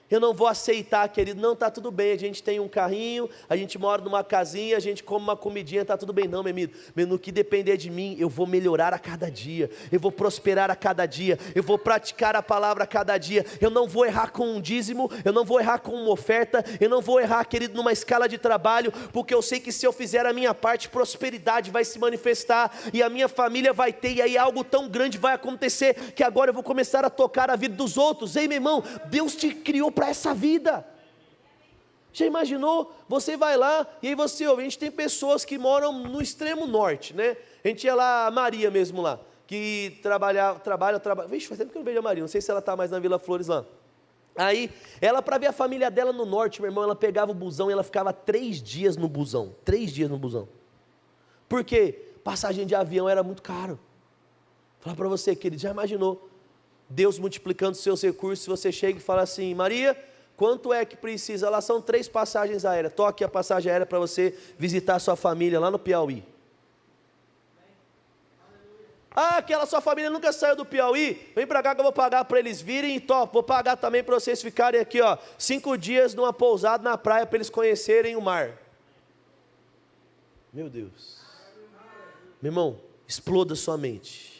Eu não vou aceitar, querido, não, está tudo bem, a gente tem um carrinho, a gente mora numa casinha, a gente come uma comidinha, está tudo bem. Não, meu amigo, no que depender de mim, eu vou melhorar a cada dia, eu vou prosperar a cada dia, eu vou praticar a palavra a cada dia. Eu não vou errar com um dízimo, eu não vou errar com uma oferta, eu não vou errar, querido, numa escala de trabalho, porque eu sei que se eu fizer a minha parte, prosperidade vai se manifestar, e a minha família vai ter, e aí algo tão grande vai acontecer, que agora eu vou começar a tocar a vida dos outros. Ei, meu irmão, Deus te criou para essa vida. Já imaginou? Você vai lá e aí você ouve. A gente tem pessoas que moram no extremo norte, né? A gente ia lá, a Maria mesmo lá, que trabalha. Vixe, faz tempo que eu não vejo a Maria, não sei se ela está mais na Vila Flores lá. Aí, ela, para ver a família dela no norte, meu irmão, ela pegava o busão e ela ficava 3 dias no busão. 3 dias no busão. Por quê? Passagem de avião era muito caro. Vou falar para você, querido, já imaginou Deus multiplicando seus recursos? Se você chega e fala assim: Maria, quanto é que precisa? Lá são 3 passagens aéreas. Toque a passagem aérea para você visitar a sua família lá no Piauí. Ah, aquela sua família nunca saiu do Piauí? Vem para cá que eu vou pagar para eles virem e top. Vou pagar também para vocês ficarem aqui, ó, 5 dias numa pousada na praia para eles conhecerem o mar. Meu Deus. Meu irmão, exploda sua mente.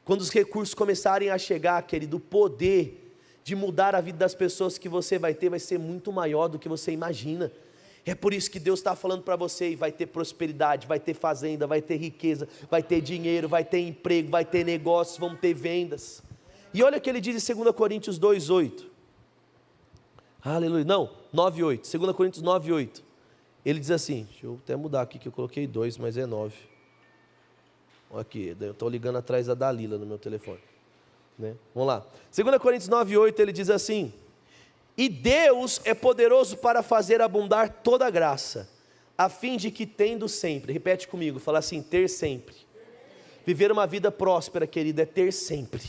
Quando os recursos começarem a chegar, querido, o poder de mudar a vida das pessoas que você vai ter vai ser muito maior do que você imagina. É por isso que Deus está falando para você: e vai ter prosperidade, vai ter fazenda, vai ter riqueza, vai ter dinheiro, vai ter emprego, vai ter negócios, vão ter vendas. E olha o que ele diz em 2 Coríntios 2:8. Aleluia, não, 9:8, 2 Coríntios 9:8. Ele diz assim, deixa eu até mudar aqui que eu coloquei 2, mas é 9. Aqui, eu estou ligando atrás da Dalila no meu telefone. Né? Vamos lá. 2 Coríntios 9:8, ele diz assim: e Deus é poderoso para fazer abundar toda a graça, a fim de que tendo sempre, repete comigo, fala assim, ter sempre. Viver uma vida próspera, querido, é ter sempre.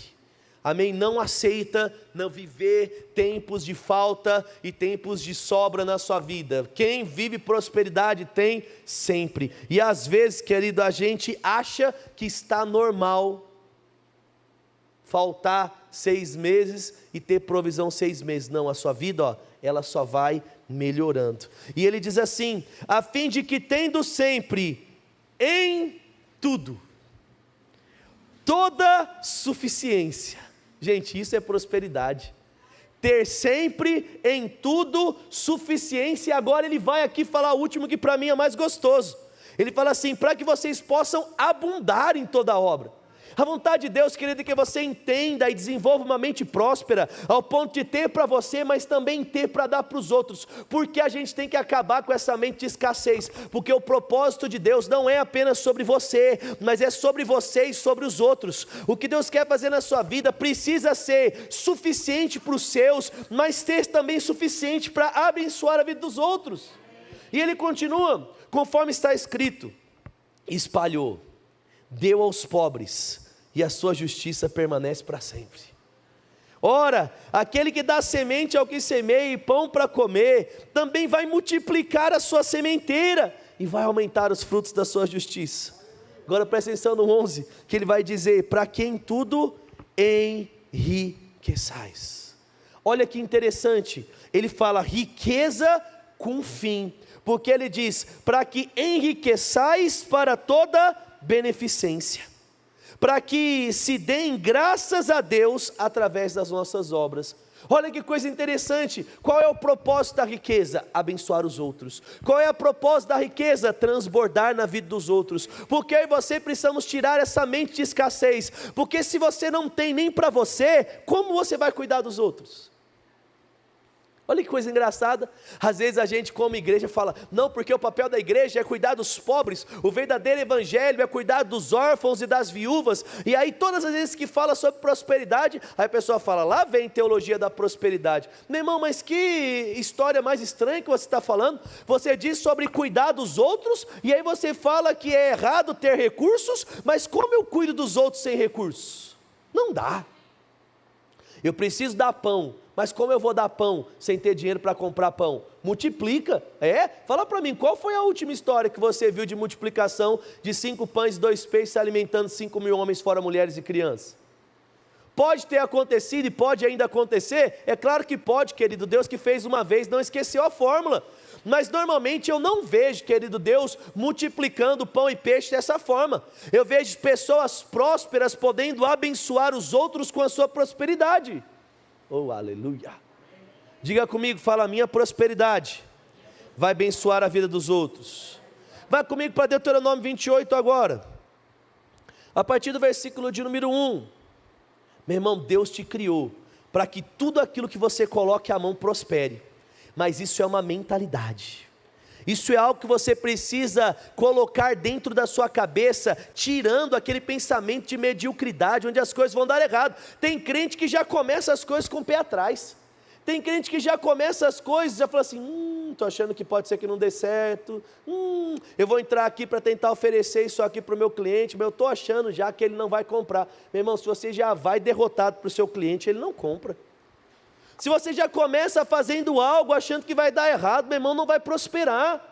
Amém? Não aceita não viver tempos de falta e tempos de sobra na sua vida. Quem vive prosperidade tem sempre. E às vezes, querido, a gente acha que está normal faltar 6 meses e ter provisão 6 meses. Não, a sua vida, ó, ela só vai melhorando. E ele diz assim, a fim de que tendo sempre em tudo toda suficiência. Gente, isso é prosperidade. Ter sempre em tudo suficiência. E agora ele vai aqui falar o último que para mim é mais gostoso. Ele fala assim, para que vocês possam abundar em toda a obra. A vontade de Deus, querido, é que você entenda e desenvolva uma mente próspera, ao ponto de ter para você, mas também ter para dar para os outros, porque a gente tem que acabar com essa mente de escassez, porque o propósito de Deus não é apenas sobre você, mas é sobre você e sobre os outros. O que Deus quer fazer na sua vida precisa ser suficiente para os seus, mas ter também suficiente para abençoar a vida dos outros. E ele continua, conforme está escrito, espalhou, deu aos pobres, e a sua justiça permanece para sempre. Ora, aquele que dá semente ao que semeia e pão para comer, também vai multiplicar a sua sementeira, e vai aumentar os frutos da sua justiça. Agora presta atenção no 11, que ele vai dizer, para que em tudo enriqueçais. Olha que interessante, ele fala riqueza com fim, porque ele diz, para que enriqueçais para toda beneficência, para que se deem graças a Deus através das nossas obras. Olha que coisa interessante, qual é o propósito da riqueza? Abençoar os outros. Qual é o propósito da riqueza? Transbordar na vida dos outros. Porque eu e você precisamos tirar essa mente de escassez, porque se você não tem nem para você, como você vai cuidar dos outros? Olha que coisa engraçada, às vezes a gente como igreja fala, não, porque o papel da igreja é cuidar dos pobres, o verdadeiro evangelho é cuidar dos órfãos e das viúvas, e aí todas as vezes que fala sobre prosperidade, aí a pessoa fala, lá vem teologia da prosperidade. Meu irmão, mas que história mais estranha que você está falando, você diz sobre cuidar dos outros, e aí você fala que é errado ter recursos, mas como eu cuido dos outros sem recursos? Não dá. Eu preciso dar pão, mas como eu vou dar pão sem ter dinheiro para comprar pão? Multiplica, Fala para mim, qual foi a última história que você viu de multiplicação de 5 pães e 2 peixes se alimentando 5.000 homens fora mulheres e crianças? Pode ter acontecido e pode ainda acontecer? É claro que pode, querido, Deus que fez uma vez não esqueceu a fórmula. Mas normalmente eu não vejo, querido Deus, multiplicando pão e peixe dessa forma. Eu vejo pessoas prósperas podendo abençoar os outros com a sua prosperidade. Oh, aleluia. Diga comigo, fala, minha prosperidade vai abençoar a vida dos outros. Vai comigo para Deuteronômio 28 agora, a partir do versículo de número 1. Meu irmão, Deus te criou para que tudo aquilo que você coloque a mão prospere, mas isso é uma mentalidade. Isso é algo que você precisa colocar dentro da sua cabeça, tirando aquele pensamento de mediocridade, onde as coisas vão dar errado. Tem crente que já começa as coisas com o pé atrás. Tem crente que já começa as coisas e já fala assim, estou achando que pode ser que não dê certo, eu vou entrar aqui para tentar oferecer isso aqui para o meu cliente, mas eu estou achando já que ele não vai comprar. Meu irmão, se você já vai derrotado para o seu cliente, ele não compra. Se você já começa fazendo algo achando que vai dar errado, meu irmão, não vai prosperar.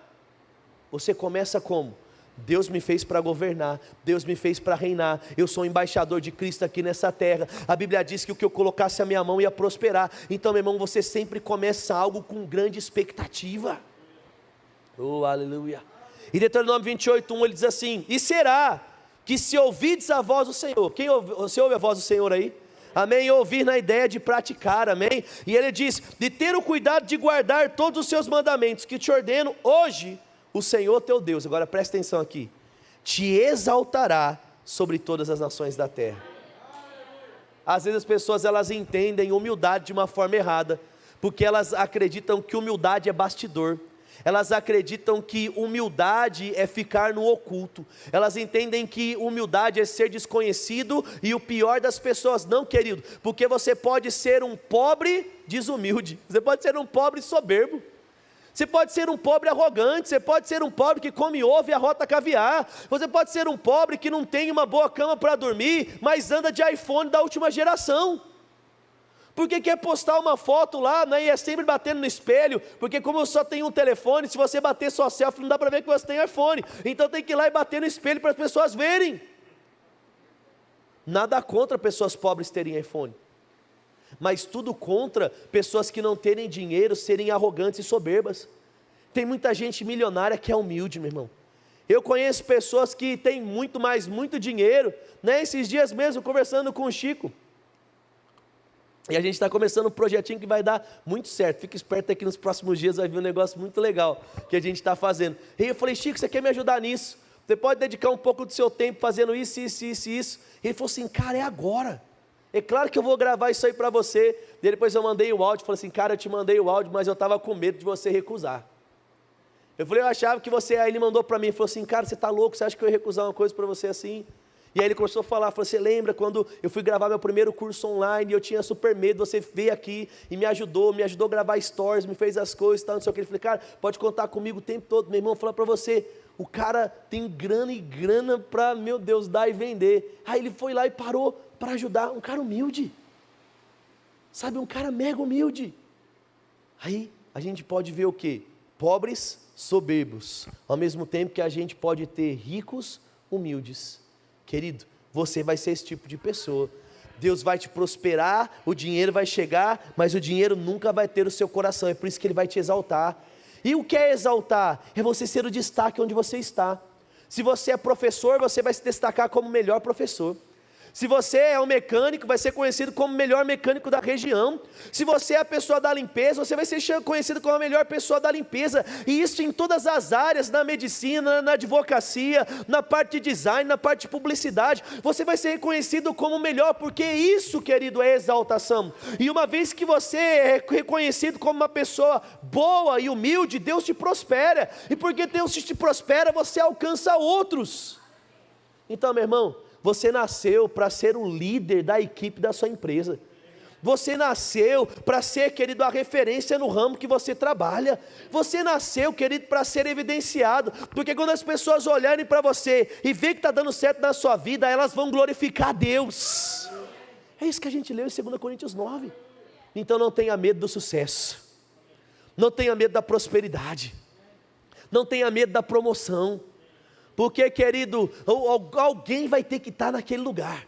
Você começa como? Deus me fez para governar, Deus me fez para reinar, eu sou embaixador de Cristo aqui nessa terra. A Bíblia diz que o que eu colocasse a minha mão ia prosperar. Então, meu irmão, você sempre começa algo com grande expectativa. Oh, aleluia. E Deuteronômio 28:1 ele diz assim, e será que se ouvides a voz do Senhor, você ouve a voz do Senhor aí? Amém, ouvir na ideia de praticar, amém, e ele diz, de ter o cuidado de guardar todos os seus mandamentos, que te ordeno hoje, o Senhor teu Deus, agora presta atenção aqui, te exaltará sobre todas as nações da terra. Às vezes as pessoas elas entendem humildade de uma forma errada, porque elas acreditam que humildade é bastidor. Elas acreditam que humildade é ficar no oculto. Elas entendem que humildade é ser desconhecido e o pior das pessoas. Não, querido, porque você pode ser um pobre desumilde, você pode ser um pobre soberbo, você pode ser um pobre arrogante, você pode ser um pobre que come ovo e arrota caviar, você pode ser um pobre que não tem uma boa cama para dormir, mas anda de iPhone da última geração. Porque quer postar uma foto lá, né, e é sempre batendo no espelho, porque como eu só tenho um telefone, se você bater só selfie, não dá para ver que você tem iPhone, então tem que ir lá e bater no espelho para as pessoas verem. Nada contra pessoas pobres terem iPhone, mas tudo contra pessoas que não terem dinheiro, serem arrogantes e soberbas. Tem muita gente milionária que é humilde, meu irmão. Eu conheço pessoas que têm muito dinheiro, né, esses dias mesmo, conversando com o Chico, e a gente está começando um projetinho que vai dar muito certo. Fica esperto aqui nos próximos dias, vai vir um negócio muito legal que a gente está fazendo. E eu falei, Chico, você quer me ajudar nisso? Você pode dedicar um pouco do seu tempo fazendo isso. E ele falou assim, cara, é agora. É claro que eu vou gravar isso aí para você. E depois eu mandei o áudio, falei assim, cara, eu te mandei o áudio, mas eu estava com medo de você recusar. Eu falei, eu achava que você, aí ele mandou para mim, falou assim, cara, você está louco, você acha que eu ia recusar uma coisa para você assim? E aí ele começou a falar, falou, você lembra quando eu fui gravar meu primeiro curso online, e eu tinha super medo, você veio aqui e me ajudou a gravar stories, me fez as coisas, tal, não sei o que. Ele falou, cara, pode contar comigo o tempo todo, meu irmão, falar para você, o cara tem grana para, meu Deus, dar e vender. Aí ele foi lá e parou para ajudar, um cara humilde, sabe, um cara mega humilde. Aí a gente pode ver o quê? Pobres, soberbos, ao mesmo tempo que a gente pode ter ricos, humildes. Querido, você vai ser esse tipo de pessoa. Deus vai te prosperar, o dinheiro vai chegar, mas o dinheiro nunca vai ter o seu coração, é por isso que Ele vai te exaltar. E o que é exaltar? É você ser o destaque onde você está. Se você é professor, você vai se destacar como o melhor professor. Se você é um mecânico, vai ser conhecido como o melhor mecânico da região. Se você é a pessoa da limpeza, você vai ser conhecido como a melhor pessoa da limpeza. E isso em todas as áreas, na medicina, na advocacia, na parte de design, na parte de publicidade. Você vai ser reconhecido como o melhor, porque isso, querido, é exaltação. E uma vez que você é reconhecido como uma pessoa boa e humilde, Deus te prospera. E porque Deus te prospera, você alcança outros. Então, meu irmão, você nasceu para ser o líder da equipe da sua empresa. Você nasceu para ser, querido, a referência no ramo que você trabalha. Você nasceu, querido, para ser evidenciado. Porque quando as pessoas olharem para você e ver que está dando certo na sua vida, elas vão glorificar a Deus. É isso que a gente leu em 2 Coríntios 9. Então não tenha medo do sucesso. Não tenha medo da prosperidade. Não tenha medo da promoção. Porque, querido, alguém vai ter que estar naquele lugar,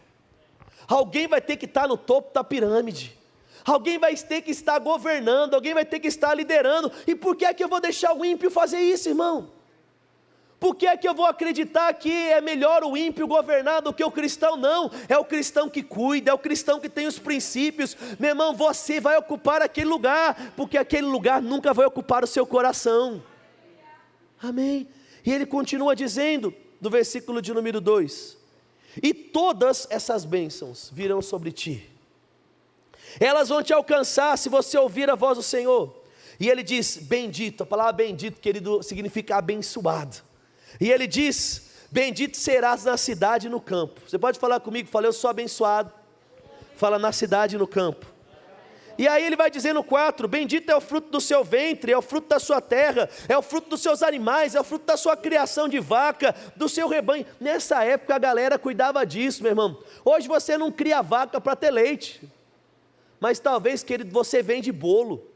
alguém vai ter que estar no topo da pirâmide, alguém vai ter que estar governando, alguém vai ter que estar liderando. E por que é que eu vou deixar o ímpio fazer isso, irmão? Por que é que eu vou acreditar que é melhor o ímpio governar do que o cristão? Não, é o cristão que cuida, é o cristão que tem os princípios. Meu irmão, você vai ocupar aquele lugar, porque aquele lugar nunca vai ocupar o seu coração. Amém? E ele continua dizendo, no versículo de número 2, e todas essas bênçãos virão sobre ti, elas vão te alcançar se você ouvir a voz do Senhor. E ele diz, bendito, a palavra bendito, querido, significa abençoado. E ele diz, bendito serás na cidade e no campo. Você pode falar comigo, fala, eu sou abençoado. Fala, na cidade e no campo. E aí ele vai dizer no 4, bendito é o fruto do seu ventre, é o fruto da sua terra, é o fruto dos seus animais, é o fruto da sua criação de vaca, do seu rebanho. Nessa época a galera cuidava disso, meu irmão. Hoje você não cria vaca para ter leite, mas talvez, querido, você vende bolo,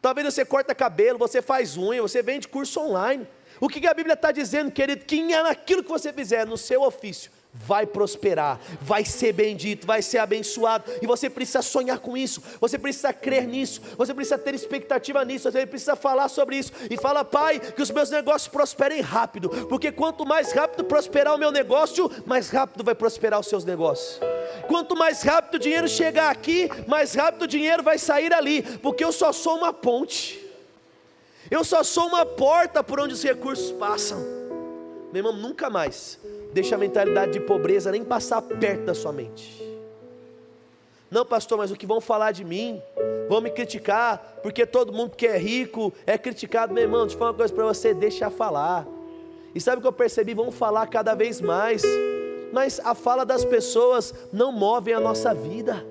talvez você corta cabelo, você faz unha, você vende curso online. O que a Bíblia está dizendo, querido? Que naquilo que você fizer no seu ofício, vai prosperar, vai ser bendito, vai ser abençoado. E você precisa sonhar com isso, você precisa crer nisso, você precisa ter expectativa nisso, você precisa falar sobre isso. E fala, Pai, que os meus negócios prosperem rápido, porque quanto mais rápido prosperar o meu negócio, mais rápido vai prosperar os seus negócios. Quanto mais rápido o dinheiro chegar aqui, mais rápido o dinheiro vai sair ali, porque eu só sou uma ponte, eu só sou uma porta por onde os recursos passam. Meu irmão, nunca mais deixa a mentalidade de pobreza nem passar perto da sua mente. Não, pastor, mas o que vão falar de mim? Vão me criticar, porque todo mundo que é rico é criticado. Meu irmão, deixa eu falar uma coisa para você, deixa falar. E sabe o que eu percebi? Vão falar cada vez mais, mas a fala das pessoas não move a nossa vida.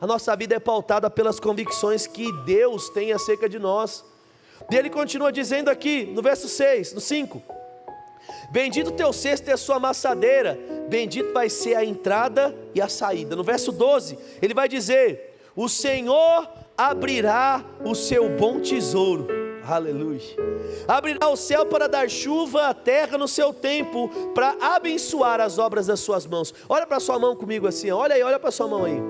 A nossa vida é pautada pelas convicções que Deus tem acerca de nós. E ele continua dizendo aqui, no verso 6, no 5: bendito o teu cesto e a sua amassadeira, bendito vai ser a entrada e a saída. No verso 12, ele vai dizer: o Senhor abrirá o seu bom tesouro, aleluia, abrirá o céu para dar chuva à terra no seu tempo, para abençoar as obras das suas mãos. Olha para a sua mão comigo assim, olha aí, olha para a sua mão aí,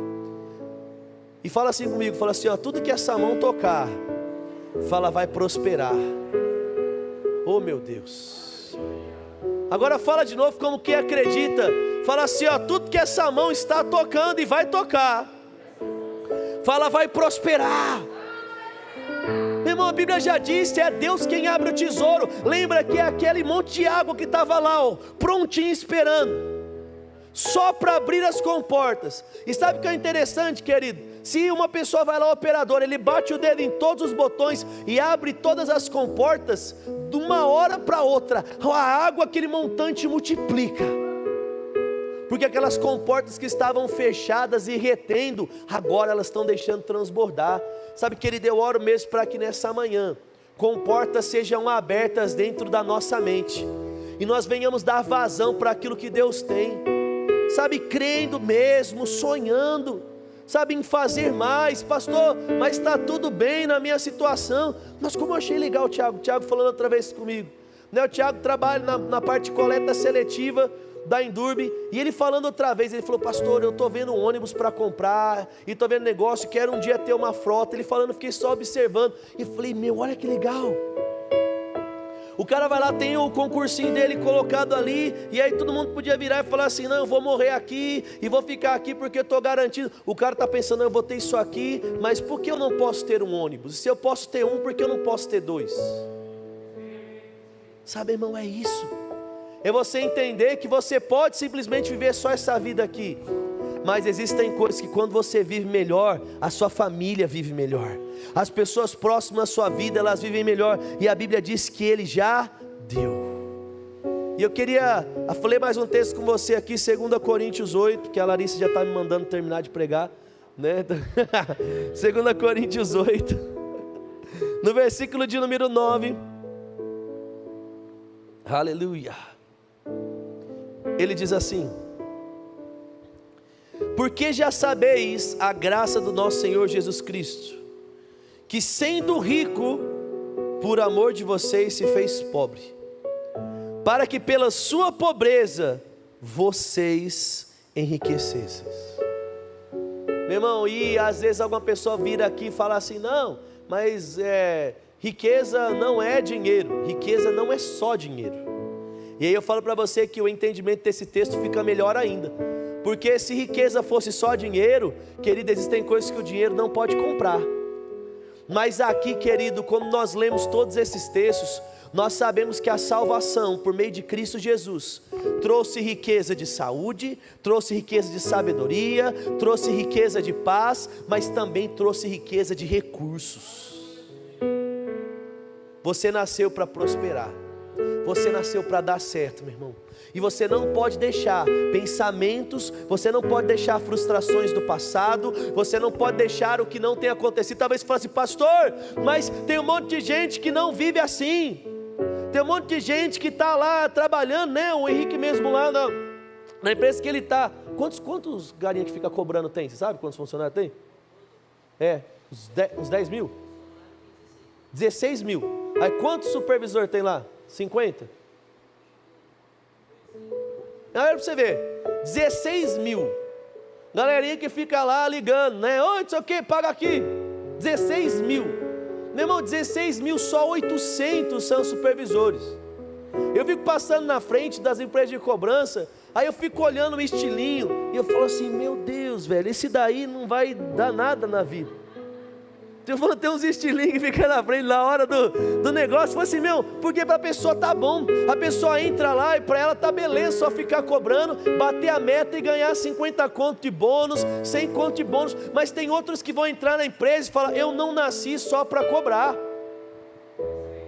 e fala assim comigo, fala assim, ó, tudo que essa mão tocar, fala, vai prosperar. Oh meu Deus. Agora fala de novo como quem acredita, fala assim, ó, tudo que essa mão está tocando e vai tocar, fala, vai prosperar. Meu irmão, a Bíblia já disse, é Deus quem abre o tesouro. Lembra que é aquele monte de água que estava lá, ó, prontinho esperando, só para abrir as comportas. E sabe o que é interessante, querido? Se uma pessoa vai lá, o operador, ele bate o dedo em todos os botões e abre todas as comportas, de uma hora para outra, a água, aquele montante multiplica. Porque aquelas comportas que estavam fechadas e retendo, agora elas estão deixando transbordar. Sabe, querido, eu oro mesmo para que nessa manhã, comportas sejam abertas dentro da nossa mente, e nós venhamos dar vazão para aquilo que Deus tem. Sabe, crendo mesmo, sonhando, sabe, em fazer mais. Pastor, mas está tudo bem na minha situação. Mas como eu achei legal o Tiago falando outra vez comigo, né? O Tiago trabalha na parte de coleta seletiva da Endurbe, e ele falando outra vez, ele falou, pastor, eu estou vendo um ônibus para comprar, e estou vendo negócio, quero um dia ter uma frota. Ele falando, fiquei só observando, e falei, meu, olha que legal. O cara vai lá, tem o concursinho dele colocado ali, e aí todo mundo podia virar e falar assim, não, eu vou morrer aqui, e vou ficar aqui porque eu estou garantido. O cara está pensando, não, eu vou ter isso aqui, mas por que eu não posso ter um ônibus? Se eu posso ter um, por que eu não posso ter dois? Sabe, irmão, é isso. É você entender que você pode simplesmente viver só essa vida aqui, mas existem coisas que quando você vive melhor, a sua família vive melhor, as pessoas próximas à sua vida, elas vivem melhor, e a Bíblia diz que Ele já deu. E eu falei mais um texto com você aqui, 2 Coríntios 8, que a Larissa já está me mandando terminar de pregar, né? 2 Coríntios 8, no versículo de número 9, aleluia. Ele diz assim: porque já sabeis a graça do nosso Senhor Jesus Cristo, que sendo rico, por amor de vocês se fez pobre, para que pela sua pobreza vocês enriquecessem. Meu irmão, e às vezes alguma pessoa vira aqui e fala assim, não, mas riqueza não é dinheiro, riqueza não é só dinheiro. E aí eu falo para você que o entendimento desse texto fica melhor ainda, porque se riqueza fosse só dinheiro, querido, existem coisas que o dinheiro não pode comprar. Mas aqui, querido, quando nós lemos todos esses textos, nós sabemos que a salvação por meio de Cristo Jesus trouxe riqueza de saúde, trouxe riqueza de sabedoria, trouxe riqueza de paz, mas também trouxe riqueza de recursos. Você nasceu para prosperar, você nasceu para dar certo, meu irmão. E você não pode deixar pensamentos, você não pode deixar frustrações do passado, você não pode deixar o que não tem acontecido. Talvez você fale assim, pastor, mas tem um monte de gente que não vive assim. Tem um monte de gente que está lá trabalhando, né? O Henrique mesmo lá na empresa que ele está. Quantos galinhas que fica cobrando tem? Você sabe quantos funcionários tem? Uns 10 mil? 16 mil. Aí quantos supervisor tem lá? 50? Olha para você ver, 16 mil, galerinha que fica lá ligando, né? Oi, não sei o que, paga aqui, 16 mil, meu irmão, 16 mil, só 800 são supervisores. Eu fico passando na frente das empresas de cobrança, aí eu fico olhando o estilinho, e eu falo assim, meu Deus, velho, esse daí não vai dar nada na vida. Tem uns estilingues que ficam na frente na hora do negócio. Fala assim, porque para a pessoa tá bom. A pessoa entra lá e para ela tá beleza, só ficar cobrando, bater a meta e ganhar 50 conto de bônus, 100 conto de bônus. Mas tem outros que vão entrar na empresa e falar, eu não nasci só para cobrar.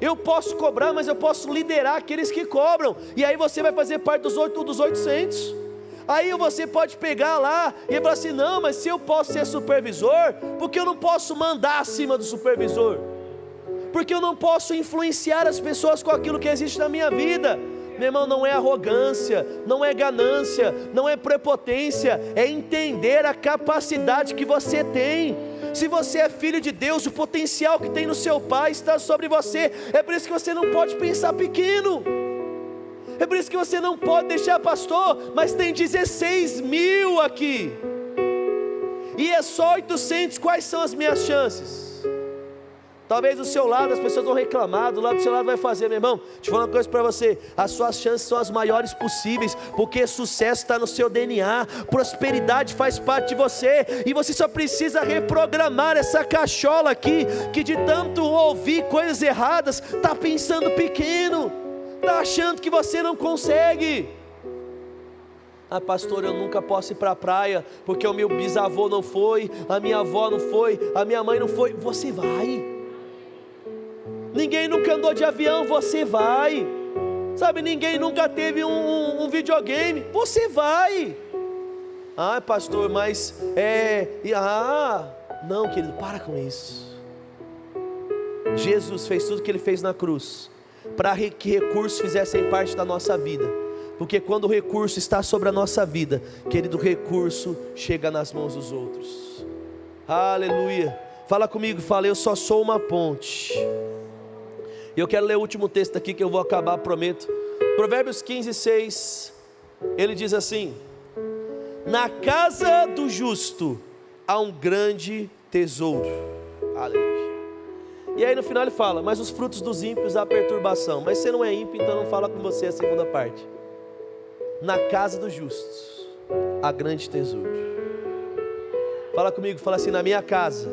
Eu posso cobrar, mas eu posso liderar aqueles que cobram. E aí você vai fazer parte dos 800. Aí você pode pegar lá e falar assim, não, mas se eu posso ser supervisor, porque eu não posso mandar acima do supervisor? Porque eu não posso influenciar as pessoas com aquilo que existe na minha vida? Meu irmão, não é arrogância, não é ganância, não é prepotência, é entender a capacidade que você tem. Se você é filho de Deus, o potencial que tem no seu pai está sobre você. É por isso que você não pode pensar pequeno. É por isso que você não pode deixar, pastor, mas tem 16 mil aqui, e é só 800, quais são as minhas chances? Talvez do seu lado as pessoas vão reclamar, do lado do seu lado vai fazer, meu irmão, deixa eu falar uma coisa para você, as suas chances são as maiores possíveis, porque sucesso está no seu DNA, prosperidade faz parte de você, e você só precisa reprogramar essa cachola aqui, que de tanto ouvir coisas erradas, está pensando pequeno, está achando que você não consegue. Ah, pastor, eu nunca posso ir para a praia, porque o meu bisavô não foi, a minha avó não foi, a minha mãe não foi. Você vai. Ninguém nunca andou de avião, você vai. Sabe, ninguém nunca teve um videogame, você vai. Ah, pastor, mas não, querido, para com isso. Jesus fez tudo o que Ele fez na cruz para que recursos fizessem parte da nossa vida, porque quando o recurso está sobre a nossa vida, querido, o recurso chega nas mãos dos outros. Aleluia. Fala comigo, fala, eu só sou uma ponte. E eu quero ler o último texto aqui que eu vou acabar, prometo. Provérbios 15:6, ele diz assim: na casa do justo há um grande tesouro. Aleluia. E aí no final ele fala, mas os frutos dos ímpios há perturbação. Mas você não é ímpio, então não fala com você a segunda parte. Na casa dos justos há grande tesouro. Fala comigo, fala assim, na minha casa,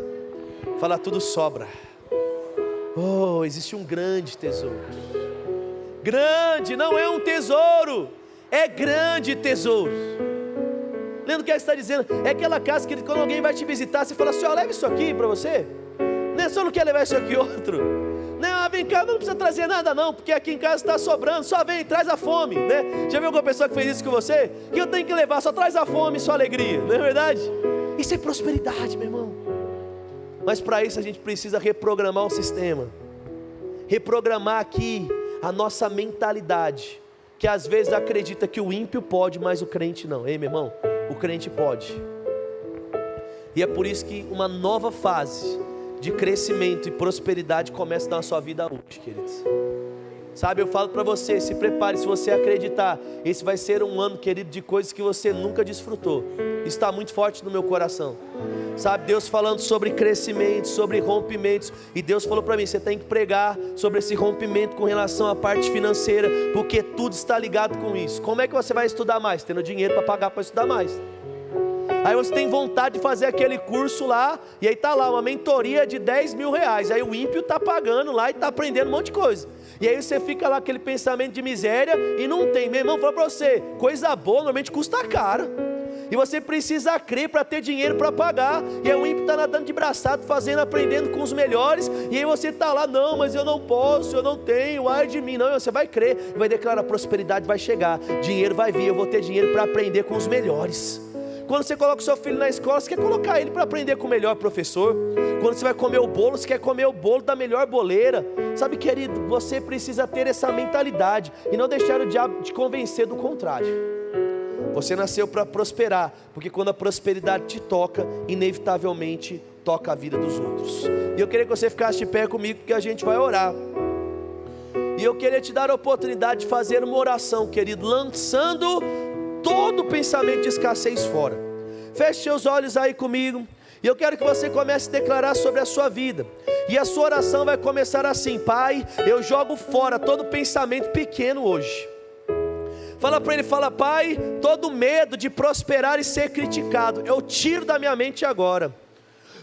fala, tudo sobra. Oh, existe um grande tesouro. Grande, não é um tesouro, é grande tesouro. Lembra o que ele está dizendo? É aquela casa que quando alguém vai te visitar, você fala assim, ó, leva isso aqui para você. Não é só não quer levar isso aqui outro. Não, vem cá, não precisa trazer nada não, porque aqui em casa está sobrando, só vem, traz a fome, né? Já viu alguma pessoa que fez isso com você? Que eu tenho que levar, só traz a fome e só alegria, não é verdade? Isso é prosperidade, meu irmão. Mas para isso a gente precisa reprogramar o sistema. Reprogramar aqui a nossa mentalidade, que às vezes acredita que o ímpio pode, mas o crente não. Ei, meu irmão, o crente pode. E é por isso que uma nova fase de crescimento e prosperidade começa na sua vida hoje, queridos. Sabe, eu falo para você, se prepare, se você acreditar, esse vai ser um ano, querido, de coisas que você nunca desfrutou. Isso está muito forte no meu coração. Sabe, Deus falando sobre crescimento, sobre rompimentos, e Deus falou para mim, você tem que pregar sobre esse rompimento com relação à parte financeira, porque tudo está ligado com isso. Como é que você vai estudar mais? Tendo dinheiro para pagar para estudar mais. Aí você tem vontade de fazer aquele curso lá, e aí está lá uma mentoria de 10 mil reais, aí o ímpio está pagando lá e está aprendendo um monte de coisa, e aí você fica lá aquele pensamento de miséria, e não tem. Meu irmão, fala para você, coisa boa normalmente custa caro, e você precisa crer para ter dinheiro para pagar, e aí o ímpio está nadando de braçado, fazendo, aprendendo com os melhores, e aí você está lá, não, mas eu não posso, eu não tenho, ai de mim, não, você vai crer, e vai declarar, a prosperidade vai chegar, dinheiro vai vir, eu vou ter dinheiro para aprender com os melhores. Quando você coloca o seu filho na escola, você quer colocar ele para aprender com o melhor professor. Quando você vai comer o bolo, você quer comer o bolo da melhor boleira. Sabe, querido, você precisa ter essa mentalidade e não deixar o diabo te convencer do contrário. Você nasceu para prosperar, porque quando a prosperidade te toca, inevitavelmente toca a vida dos outros. E eu queria que você ficasse de pé comigo, porque a gente vai orar. E eu queria te dar a oportunidade de fazer uma oração, querido, lançando todo pensamento de escassez fora. Feche seus olhos aí comigo, e eu quero que você comece a declarar sobre a sua vida, e a sua oração vai começar assim: Pai, eu jogo fora todo pensamento pequeno hoje. Fala para ele, fala: Pai, todo medo de prosperar e ser criticado, eu tiro da minha mente agora.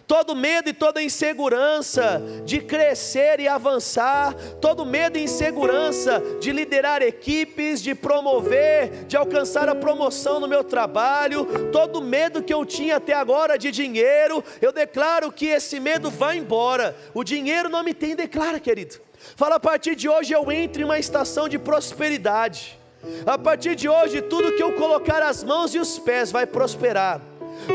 todo medo e toda insegurança de crescer e avançar, todo medo e insegurança de liderar equipes, de promover, de alcançar a promoção no meu trabalho, todo medo que eu tinha até agora de dinheiro, eu declaro que esse medo vai embora. O dinheiro não me tem, declara, querido. Fala, a partir de hoje eu entro em uma estação de prosperidade. A partir de hoje tudo que eu colocar as mãos e os pés vai prosperar.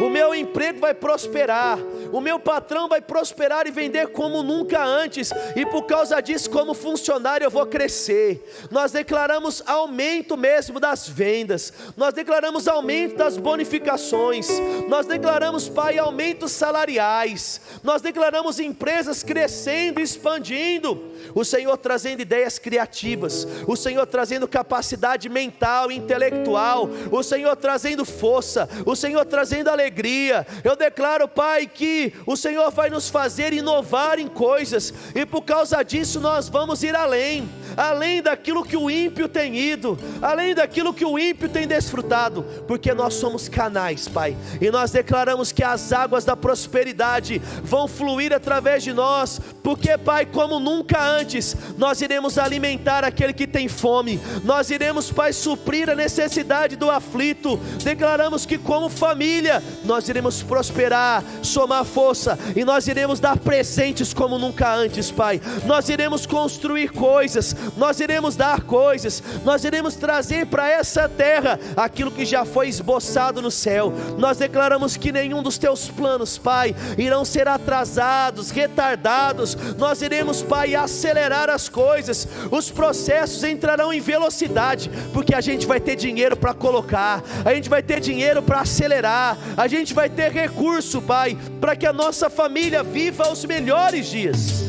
O meu emprego vai prosperar, o meu patrão vai prosperar e vender como nunca antes, e por causa disso, como funcionário, eu vou crescer. Nós declaramos aumento mesmo das vendas, nós declaramos aumento das bonificações, nós declaramos, Pai, aumentos salariais, nós declaramos empresas crescendo, expandindo, o Senhor trazendo ideias criativas, o Senhor trazendo capacidade mental, intelectual, o Senhor trazendo força, o Senhor trazendo alegria. Eu declaro, Pai, que o Senhor vai nos fazer inovar em coisas, e por causa disso nós vamos ir além daquilo que o ímpio tem ido, além daquilo que o ímpio tem desfrutado, porque nós somos canais, Pai, e nós declaramos que as águas da prosperidade vão fluir através de nós, porque, Pai, como nunca antes, nós iremos alimentar aquele que tem fome, nós iremos, Pai, suprir a necessidade do aflito. Declaramos que como família, nós iremos prosperar, somar força, e nós iremos dar presentes como nunca antes, Pai. Nós iremos construir coisas, nós iremos dar coisas, nós iremos trazer para essa terra aquilo que já foi esboçado no céu. Nós declaramos que nenhum dos teus planos, Pai, irão ser atrasados, retardados. Nós iremos, Pai, acelerar as coisas, os processos entrarão em velocidade, porque a gente vai ter dinheiro para colocar, a gente vai ter dinheiro para acelerar, a gente vai ter recurso, Pai, para que a nossa família viva os melhores dias.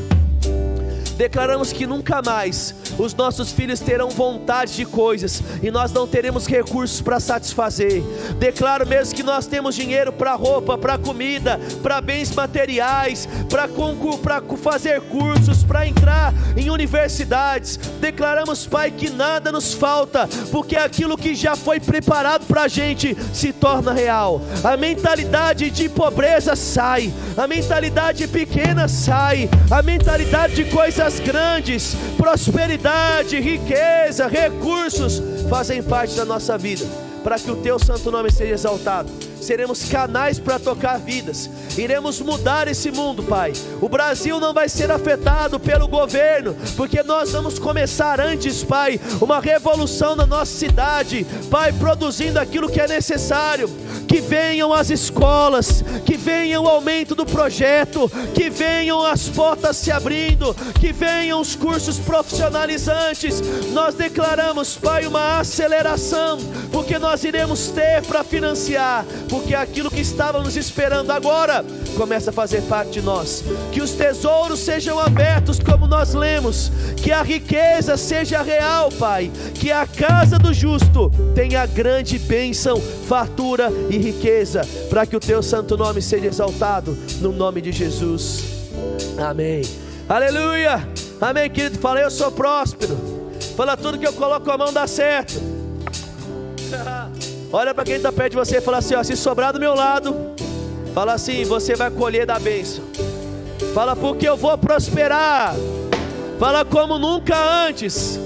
Declaramos que nunca mais os nossos filhos terão vontade de coisas e nós não teremos recursos para satisfazer. Declaro mesmo que nós temos dinheiro para roupa, para comida, para bens materiais, para fazer cursos, para entrar em universidades. Declaramos, Pai, que nada nos falta, porque aquilo que já foi preparado para a gente se torna real. A mentalidade de pobreza sai, a mentalidade pequena sai, a mentalidade de coisas grandes, prosperidade, riqueza, recursos fazem parte da nossa vida, para que o teu santo nome seja exaltado. Seremos canais para tocar vidas, iremos mudar esse mundo, Pai. O Brasil não vai ser afetado pelo governo, porque nós vamos começar antes, Pai, uma revolução na nossa cidade, Pai, produzindo aquilo que é necessário. Que venham as escolas, que venha o aumento do projeto, que venham as portas se abrindo, que venham os cursos profissionalizantes. Nós declaramos, Pai, uma aceleração, porque nós iremos ter para financiar, porque aquilo que estava nos esperando agora começa a fazer parte de nós. Que os tesouros sejam abertos, como nós lemos, que a riqueza seja real, Pai, que a casa do justo tenha grande bênção, fartura e riqueza, para que o teu santo nome seja exaltado, no nome de Jesus, amém, aleluia, amém, querido. Fala, eu sou próspero. Fala, tudo que eu coloco a mão dá certo. Olha para quem está perto de você e fala assim, ó, se sobrar do meu lado, fala assim, você vai colher da bênção. Fala, porque eu vou prosperar. Fala, como nunca antes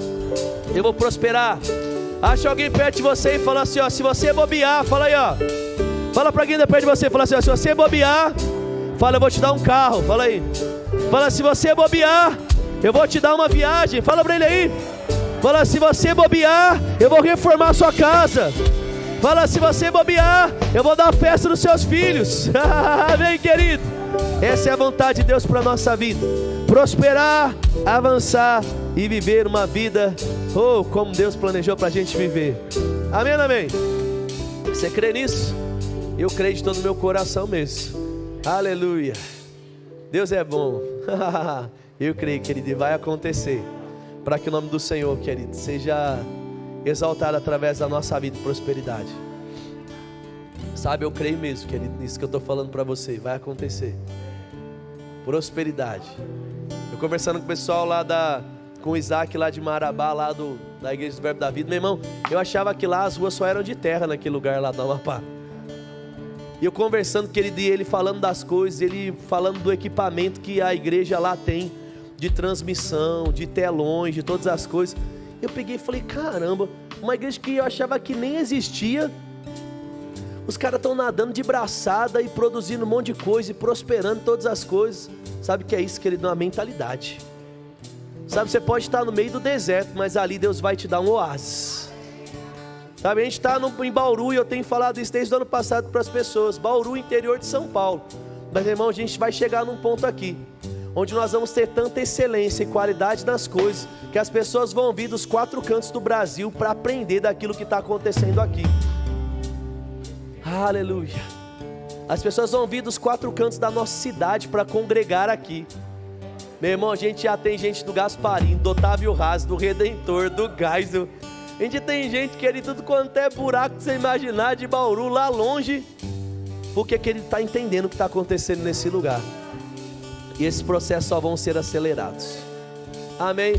eu vou prosperar. Acha alguém perto de você e fala assim, ó, se você bobear, fala aí, ó, fala para quem está perto de você, fala assim, ó, se você bobear, fala, eu vou te dar um carro. Fala aí. Fala, se você bobear, eu vou te dar uma viagem. Fala para ele aí. Fala, se você bobear, eu vou reformar a sua casa. Fala, se você bobear, eu vou dar festa nos seus filhos. Amém, querido. Essa é a vontade de Deus para a nossa vida. Prosperar, avançar e viver uma vida, como Deus planejou para a gente viver. Amém, amém. Você crê nisso? Eu creio de todo o meu coração mesmo. Aleluia. Deus é bom. Eu creio, querido, e vai acontecer, para que o nome do Senhor, querido, seja exaltado através da nossa vida e prosperidade. Sabe, eu creio mesmo, querido, nisso que eu estou falando para você. Vai acontecer. Prosperidade. Eu conversando com o pessoal lá com o Isaac lá de Marabá, lá da Igreja do Verbo da Vida. Meu irmão, eu achava que lá as ruas só eram de terra naquele lugar lá do Amapá. E eu conversando, querido, e ele falando das coisas, ele falando do equipamento que a igreja lá tem, de transmissão, de telões, de todas as coisas. Eu peguei e falei, caramba, uma igreja que eu achava que nem existia, os caras estão nadando de braçada e produzindo um monte de coisa e prosperando todas as coisas. Sabe o que é isso, querido? Uma mentalidade. Sabe, você pode estar no meio do deserto, mas ali Deus vai te dar um oásis. Sabe, a gente está em Bauru, e eu tenho falado isso desde o ano passado para as pessoas. Bauru, interior de São Paulo. Mas, irmão, a gente vai chegar num ponto aqui, onde nós vamos ter tanta excelência e qualidade nas coisas, que as pessoas vão vir dos 4 cantos do Brasil para aprender daquilo que está acontecendo aqui. Aleluia. As pessoas vão vir dos 4 cantos da nossa cidade para congregar aqui. Meu irmão, a gente já tem gente do Gasparinho, do Otávio Raz, do Redentor, do Geisel. A gente tem gente que ele tudo quanto é buraco que você imaginar, de Bauru, lá longe, porque que ele está entendendo o que está acontecendo nesse lugar. E esses processos só vão ser acelerados. Amém?